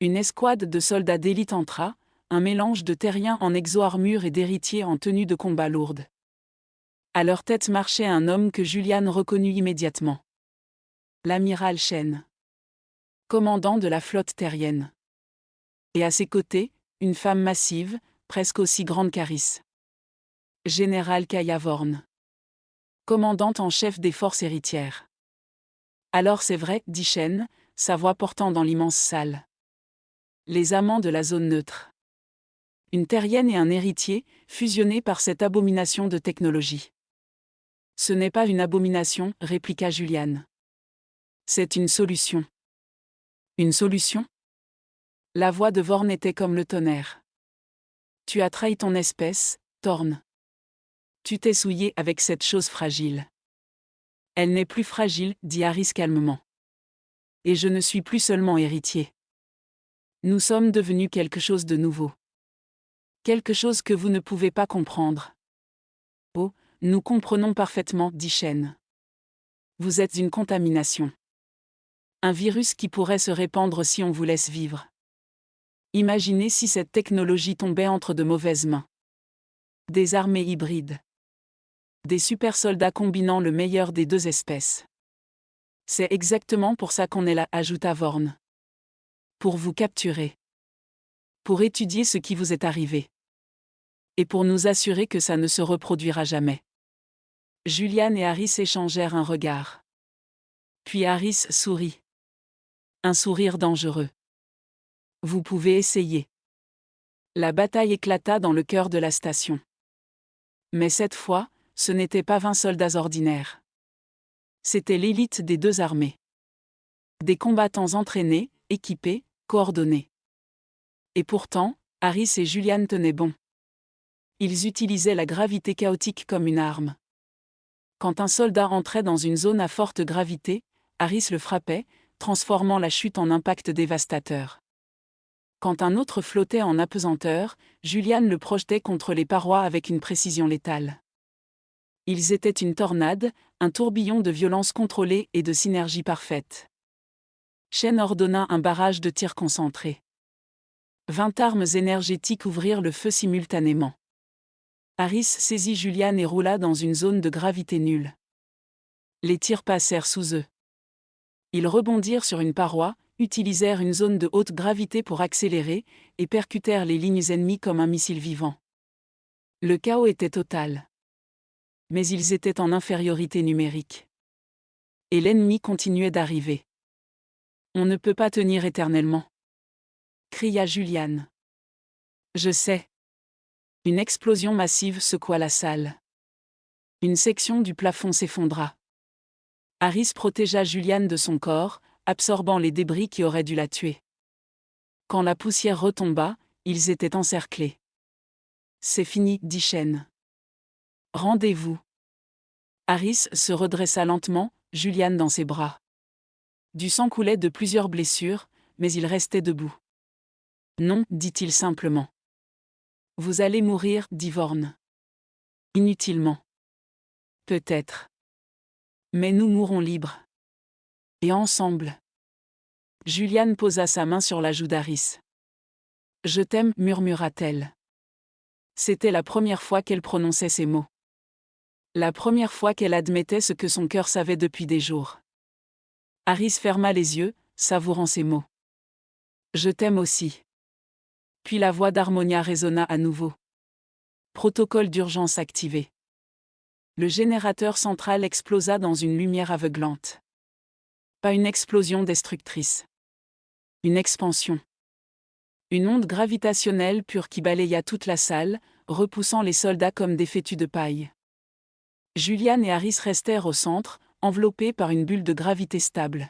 Une escouade de soldats d'élite entra, un mélange de terriens en exo-armure et d'héritiers en tenue de combat lourde. À leur tête marchait un homme que Julian reconnut immédiatement. L'amiral Shen, commandant de la flotte terrienne. Et à ses côtés, une femme massive, presque aussi grande qu'Aris. Général Kaya Vorn, commandante en chef des forces héritières. Alors c'est vrai, dit Shen, sa voix portant dans l'immense salle. Les amants de la zone neutre. Une terrienne et un héritier, fusionnés par cette abomination de technologie. Ce n'est pas une abomination, répliqua Julian. C'est une solution. Une solution ? La voix de Vorn était comme le tonnerre. Tu as trahi ton espèce, Thorn. Tu t'es souillé avec cette chose fragile. Elle n'est plus fragile, dit Aris calmement. Et je ne suis plus seulement héritier. Nous sommes devenus quelque chose de nouveau. Quelque chose que vous ne pouvez pas comprendre. Oh, nous comprenons parfaitement, dit Shen. Vous êtes une contamination. Un virus qui pourrait se répandre si on vous laisse vivre. Imaginez si cette technologie tombait entre de mauvaises mains. Des armées hybrides. Des super-soldats combinant le meilleur des deux espèces. C'est exactement pour ça qu'on est là, ajouta Vorn. Pour vous capturer. Pour étudier ce qui vous est arrivé. Et pour nous assurer que ça ne se reproduira jamais. Julian et Aris échangèrent un regard. Puis Aris sourit. Un sourire dangereux. Vous pouvez essayer. La bataille éclata dans le cœur de la station. Mais cette fois, ce n'étaient pas 20 soldats ordinaires. C'était l'élite des deux armées. Des combattants entraînés, équipés, coordonnés. Et pourtant, Aris et Julian tenaient bon. Ils utilisaient la gravité chaotique comme une arme. Quand un soldat entrait dans une zone à forte gravité, Aris le frappait, transformant la chute en impact dévastateur. Quand un autre flottait en apesanteur, Julian le projetait contre les parois avec une précision létale. Ils étaient une tornade, un tourbillon de violence contrôlée et de synergie parfaite. Shen ordonna un barrage de tirs concentrés. 20 armes énergétiques ouvrirent le feu simultanément. Aris saisit Julian et roula dans une zone de gravité nulle. Les tirs passèrent sous eux. Ils rebondirent sur une paroi, utilisèrent une zone de haute gravité pour accélérer, et percutèrent les lignes ennemies comme un missile vivant. Le chaos était total. Mais ils étaient en infériorité numérique. Et l'ennemi continuait d'arriver. On ne peut pas tenir éternellement. Cria Julian. Je sais. Une explosion massive secoua la salle. Une section du plafond s'effondra. Aris protégea Julian de son corps, absorbant les débris qui auraient dû la tuer. Quand la poussière retomba, ils étaient encerclés. C'est fini, dit Shen. Rendez-vous. Aris se redressa lentement, Julian dans ses bras. Du sang coulait de plusieurs blessures, mais il restait debout. Non, dit-il simplement. Vous allez mourir, dit Vorn. Inutilement. Peut-être. Mais nous mourrons libres. Et ensemble. Julian posa sa main sur la joue d'Aris. Je t'aime, murmura-t-elle. C'était la première fois qu'elle prononçait ces mots. La première fois qu'elle admettait ce que son cœur savait depuis des jours. Aris ferma les yeux, savourant ces mots. Je t'aime aussi. Puis la voix d'Harmonia résonna à nouveau. Protocole d'urgence activé. Le générateur central explosa dans une lumière aveuglante. Pas une explosion destructrice. Une expansion. Une onde gravitationnelle pure qui balaya toute la salle, repoussant les soldats comme des fétus de paille. Julian et Aris restèrent au centre, enveloppés par une bulle de gravité stable.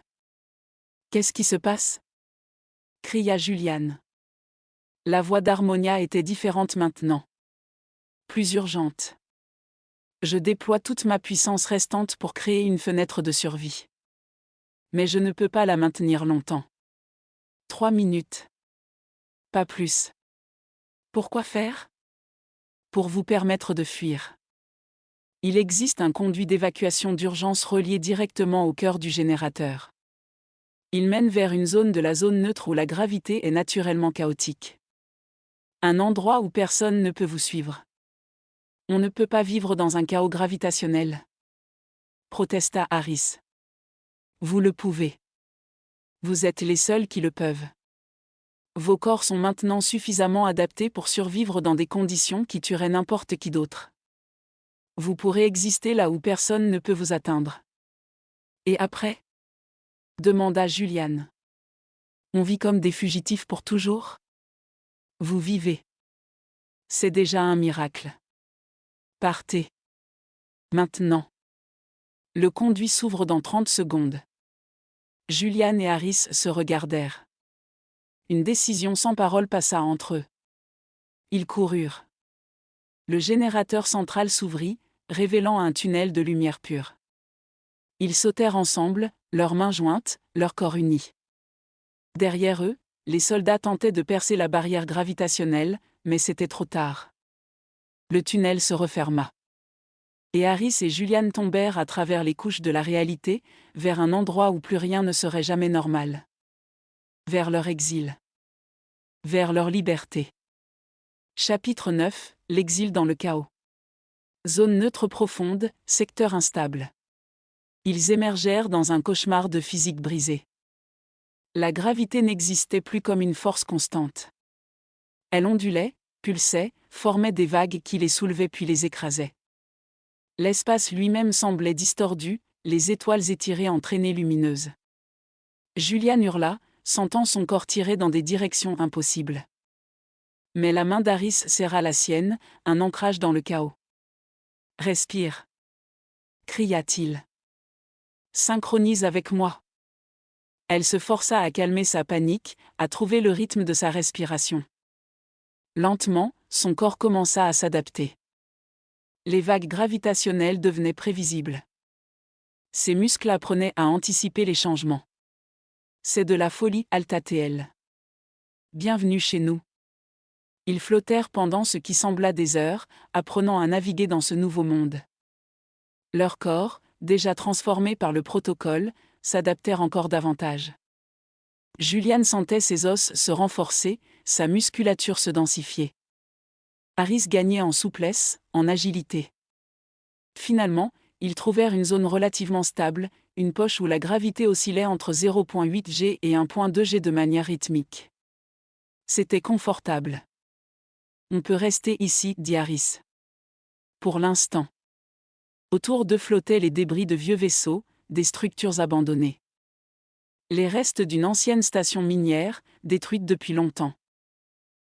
Qu'est-ce qui se passe ? Cria Julian. La voix d'Harmonia était différente maintenant. Plus urgente. Je déploie toute ma puissance restante pour créer une fenêtre de survie. Mais je ne peux pas la maintenir longtemps. 3 minutes. Pas plus. Pourquoi faire ? Pour vous permettre de fuir. Il existe un conduit d'évacuation d'urgence relié directement au cœur du générateur. Il mène vers une zone de la zone neutre où la gravité est naturellement chaotique. Un endroit où personne ne peut vous suivre. On ne peut pas vivre dans un chaos gravitationnel, protesta Harris. Vous le pouvez. Vous êtes les seuls qui le peuvent. Vos corps sont maintenant suffisamment adaptés pour survivre dans des conditions qui tueraient n'importe qui d'autre. Vous pourrez exister là où personne ne peut vous atteindre. Et après ? Demanda Julian. On vit comme des fugitifs pour toujours ? Vous vivez. C'est déjà un miracle. Partez. Maintenant. Le conduit s'ouvre dans 30 secondes. Julian et Harris se regardèrent. Une décision sans parole passa entre eux. Ils coururent. Le générateur central s'ouvrit, révélant un tunnel de lumière pure. Ils sautèrent ensemble, leurs mains jointes, leurs corps unis. Derrière eux, les soldats tentaient de percer la barrière gravitationnelle, mais c'était trop tard. Le tunnel se referma. Et Harris et Julian tombèrent à travers les couches de la réalité, vers un endroit où plus rien ne serait jamais normal. Vers leur exil. Vers leur liberté. Chapitre 9, l'exil dans le chaos. Zone neutre profonde, secteur instable. Ils émergèrent dans un cauchemar de physique brisée. La gravité n'existait plus comme une force constante. Elle ondulait, pulsait, formait des vagues qui les soulevaient puis les écrasaient. L'espace lui-même semblait distordu, les étoiles étirées en traînées lumineuses. Julian hurla, sentant son corps tiré dans des directions impossibles. Mais la main d'Harris serra la sienne, un ancrage dans le chaos. « Respire !» cria-t-il. « Synchronise avec moi !» Elle se força à calmer sa panique, à trouver le rythme de sa respiration. Lentement, son corps commença à s'adapter. Les vagues gravitationnelles devenaient prévisibles. Ses muscles apprenaient à anticiper les changements. C'est de la folie, Altatel. Bienvenue chez nous. Ils flottèrent pendant ce qui sembla des heures, apprenant à naviguer dans ce nouveau monde. Leurs corps, déjà transformés par le protocole, s'adaptèrent encore davantage. Julian sentait ses os se renforcer, sa musculature se densifier. Harris gagnait en souplesse, en agilité. Finalement, ils trouvèrent une zone relativement stable, une poche où la gravité oscillait entre 0,8 g et 1,2 g de manière rythmique. C'était confortable. On peut rester ici, dit Harris. Pour l'instant. Autour d'eux flottaient les débris de vieux vaisseaux, des structures abandonnées. Les restes d'une ancienne station minière, détruite depuis longtemps.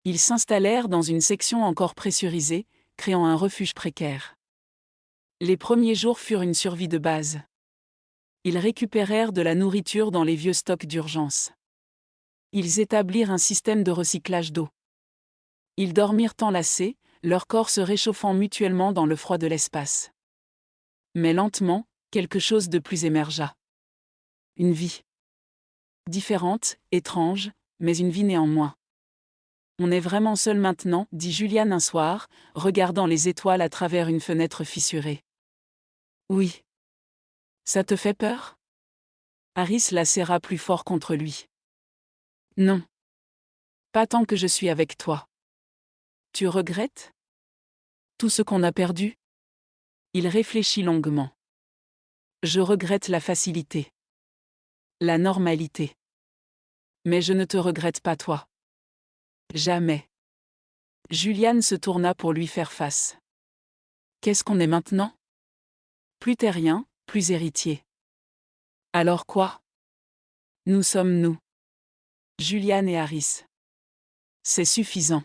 Ils s'installèrent dans une section encore pressurisée, créant un refuge précaire. Les premiers jours furent une survie de base. Ils récupérèrent de la nourriture dans les vieux stocks d'urgence. Ils établirent un système de recyclage d'eau. Ils dormirent enlacés, leurs corps se réchauffant mutuellement dans le froid de l'espace. Mais lentement, quelque chose de plus émergea. Une vie. Différente, étrange, mais une vie néanmoins. On est vraiment seul maintenant, dit Julian un soir, regardant les étoiles à travers une fenêtre fissurée. Oui. Ça te fait peur ? Harris la serra plus fort contre lui. Non. Pas tant que je suis avec toi. Tu regrettes ? Tout ce qu'on a perdu ? Il réfléchit longuement. Je regrette la facilité. La normalité. Mais je ne te regrette pas toi. Jamais. Julian se tourna pour lui faire face. Qu'est-ce qu'on est maintenant ? Plus terrien, plus héritier. Alors quoi ? Nous sommes nous. Julian et Harris. C'est suffisant.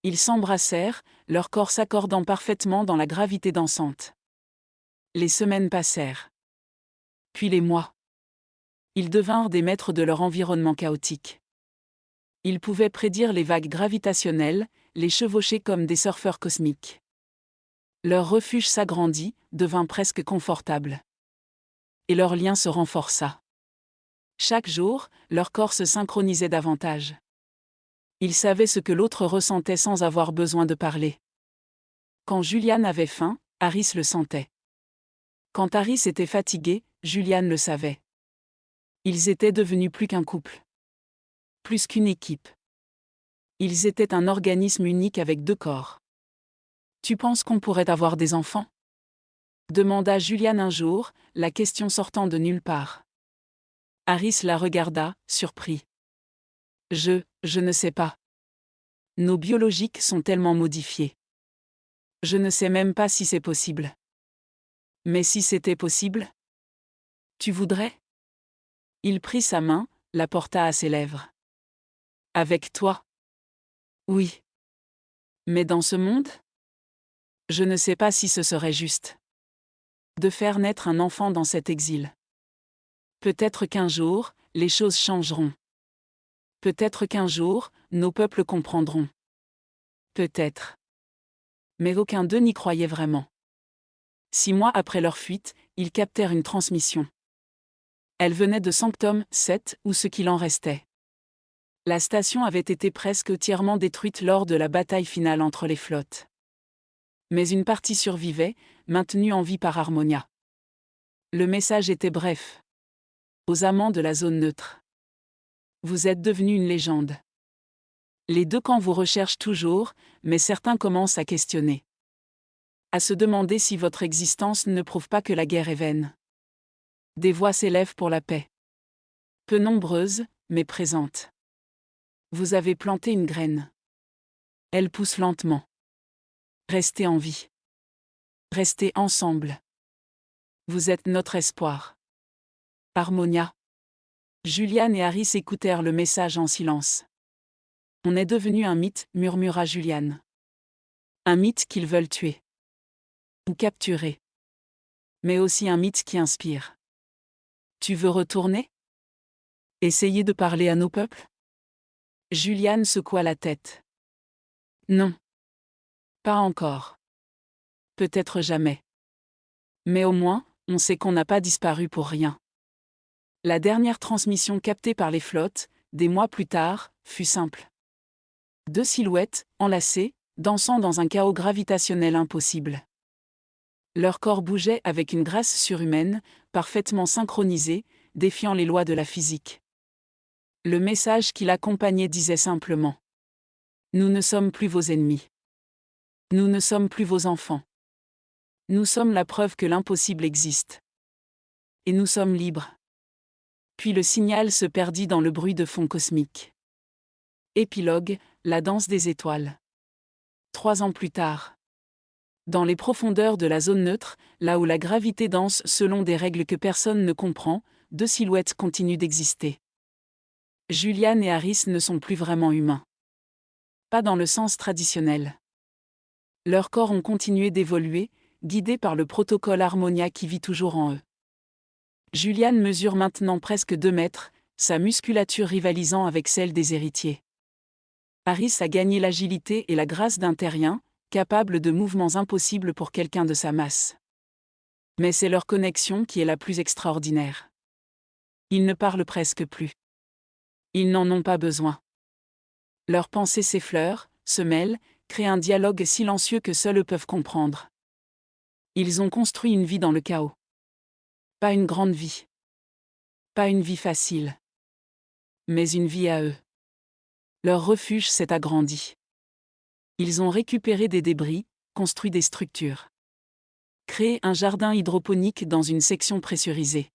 Ils s'embrassèrent, leurs corps s'accordant parfaitement dans la gravité dansante. Les semaines passèrent. Puis les mois. Ils devinrent des maîtres de leur environnement chaotique. Ils pouvaient prédire les vagues gravitationnelles, les chevaucher comme des surfeurs cosmiques. Leur refuge s'agrandit, devint presque confortable. Et leur lien se renforça. Chaque jour, leur corps se synchronisait davantage. Ils savaient ce que l'autre ressentait sans avoir besoin de parler. Quand Julian avait faim, Harris le sentait. Quand Harris était fatigué, Julian le savait. Ils étaient devenus plus qu'un couple. Plus qu'une équipe. Ils étaient un organisme unique avec deux corps. Tu penses qu'on pourrait avoir des enfants? Demanda Julian un jour, la question sortant de nulle part. Harris la regarda, surpris. Je ne sais pas. Nos biologiques sont tellement modifiés. Je ne sais même pas si c'est possible. Mais si c'était possible? Tu voudrais? Il prit sa main, la porta à ses lèvres. Avec toi? Oui. Mais dans ce monde? Je ne sais pas si ce serait juste. De faire naître un enfant dans cet exil. Peut-être qu'un jour, les choses changeront. Peut-être qu'un jour, nos peuples comprendront. Peut-être. Mais aucun d'eux n'y croyait vraiment. 6 mois après leur fuite, ils captèrent une transmission. Elle venait de Sanctum 7, ou ce qu'il en restait. La station avait été presque entièrement détruite lors de la bataille finale entre les flottes. Mais une partie survivait, maintenue en vie par Harmonia. Le message était bref. Aux amants de la zone neutre. Vous êtes devenus une légende. Les deux camps vous recherchent toujours, mais certains commencent à questionner. À se demander si votre existence ne prouve pas que la guerre est vaine. Des voix s'élèvent pour la paix. Peu nombreuses, mais présentes. Vous avez planté une graine. Elle pousse lentement. Restez en vie. Restez ensemble. Vous êtes notre espoir. Harmonia. Julian et Harris écoutèrent le message en silence. On est devenu un mythe, murmura Julian. Un mythe qu'ils veulent tuer. Ou capturer. Mais aussi un mythe qui inspire. Tu veux retourner? Essayer de parler à nos peuples? Julian secoua la tête. Non. Pas encore. Peut-être jamais. Mais au moins, on sait qu'on n'a pas disparu pour rien. La dernière transmission captée par les flottes, des mois plus tard, fut simple. 2 silhouettes, enlacées, dansant dans un chaos gravitationnel impossible. Leur corps bougeait avec une grâce surhumaine, parfaitement synchronisée, défiant les lois de la physique. Le message qui l'accompagnait disait simplement : nous ne sommes plus vos ennemis. Nous ne sommes plus vos enfants. Nous sommes la preuve que l'impossible existe. Et nous sommes libres. Puis le signal se perdit dans le bruit de fond cosmique. Épilogue, la danse des étoiles. 3 ans plus tard. Dans les profondeurs de la zone neutre, là où la gravité danse selon des règles que personne ne comprend, 2 silhouettes continuent d'exister. Julian et Harris ne sont plus vraiment humains. Pas dans le sens traditionnel. Leurs corps ont continué d'évoluer, guidés par le protocole Harmonia qui vit toujours en eux. Julian mesure maintenant presque 2 mètres, sa musculature rivalisant avec celle des héritiers. Harris a gagné l'agilité et la grâce d'un terrien, capable de mouvements impossibles pour quelqu'un de sa masse. Mais c'est leur connexion qui est la plus extraordinaire. Ils ne parlent presque plus. Ils n'en ont pas besoin. Leurs pensées s'effleurent, se mêlent, créent un dialogue silencieux que seuls eux peuvent comprendre. Ils ont construit une vie dans le chaos. Pas une grande vie. Pas une vie facile. Mais une vie à eux. Leur refuge s'est agrandi. Ils ont récupéré des débris, construit des structures. Créé un jardin hydroponique dans une section pressurisée.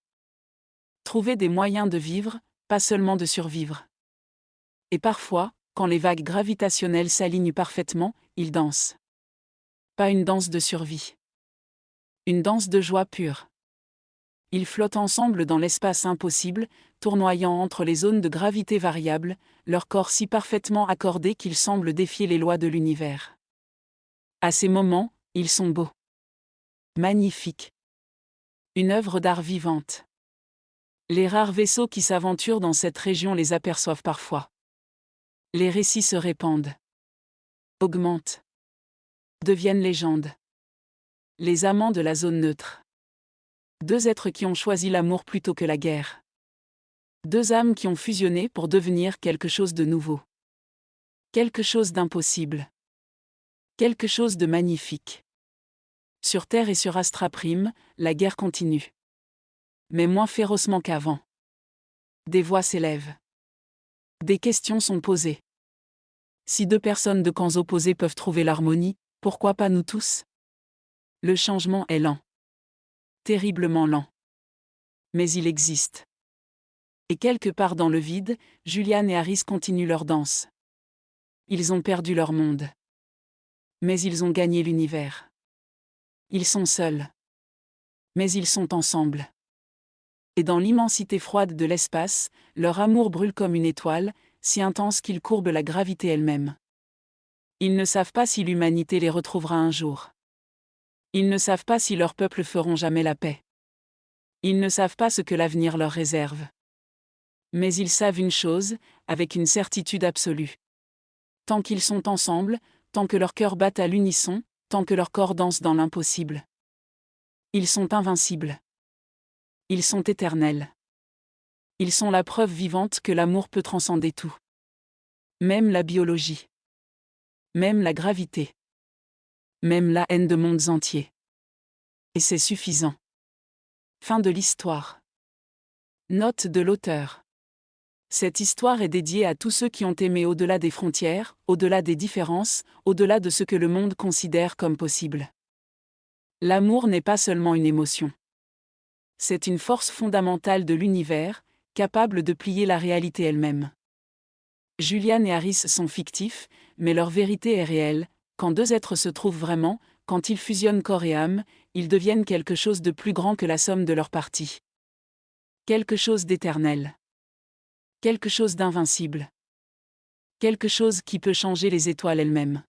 Trouvé des moyens de vivre, pas seulement de survivre. Et parfois, quand les vagues gravitationnelles s'alignent parfaitement, ils dansent. Pas une danse de survie. Une danse de joie pure. Ils flottent ensemble dans l'espace impossible, tournoyant entre les zones de gravité variables, leur corps si parfaitement accordés qu'ils semblent défier les lois de l'univers. À ces moments, ils sont beaux. Magnifiques. Une œuvre d'art vivante. Les rares vaisseaux qui s'aventurent dans cette région les aperçoivent parfois. Les récits se répandent. Augmentent. Deviennent légendes. Les amants de la zone neutre. 2 êtres qui ont choisi l'amour plutôt que la guerre. 2 âmes qui ont fusionné pour devenir quelque chose de nouveau. Quelque chose d'impossible. Quelque chose de magnifique. Sur Terre et sur Astra Prime, la guerre continue. Mais moins férocement qu'avant. Des voix s'élèvent. Des questions sont posées. Si 2 personnes de camps opposés peuvent trouver l'harmonie, Pourquoi pas nous tous? Le changement est lent. Terriblement lent. Mais il existe. Et quelque part dans le vide, Julian et Harris continuent leur danse. Ils ont perdu leur monde. Mais ils ont gagné l'univers. Ils sont seuls. Mais ils sont ensemble. Et dans l'immensité froide de l'espace, leur amour brûle comme une étoile, si intense qu'il courbe la gravité elle-même. Ils ne savent pas si l'humanité les retrouvera un jour. Ils ne savent pas si leurs peuples feront jamais la paix. Ils ne savent pas ce que l'avenir leur réserve. Mais ils savent une chose, avec une certitude absolue. Tant qu'ils sont ensemble, tant que leurs cœurs battent à l'unisson, tant que leurs corps dansent dans l'impossible. Ils sont invincibles. Ils sont éternels. Ils sont la preuve vivante que l'amour peut transcender tout. Même la biologie. Même la gravité. Même la haine de mondes entiers. Et c'est suffisant. Fin de l'histoire. Note de l'auteur. Cette histoire est dédiée à tous ceux qui ont aimé au-delà des frontières, au-delà des différences, au-delà de ce que le monde considère comme possible. L'amour n'est pas seulement une émotion. C'est une force fondamentale de l'univers, capable de plier la réalité elle-même. Julian et Harris sont fictifs, mais leur vérité est réelle. Quand deux êtres se trouvent vraiment, quand ils fusionnent corps et âme, ils deviennent quelque chose de plus grand que la somme de leurs parties. Quelque chose d'éternel. Quelque chose d'invincible. Quelque chose qui peut changer les étoiles elles-mêmes.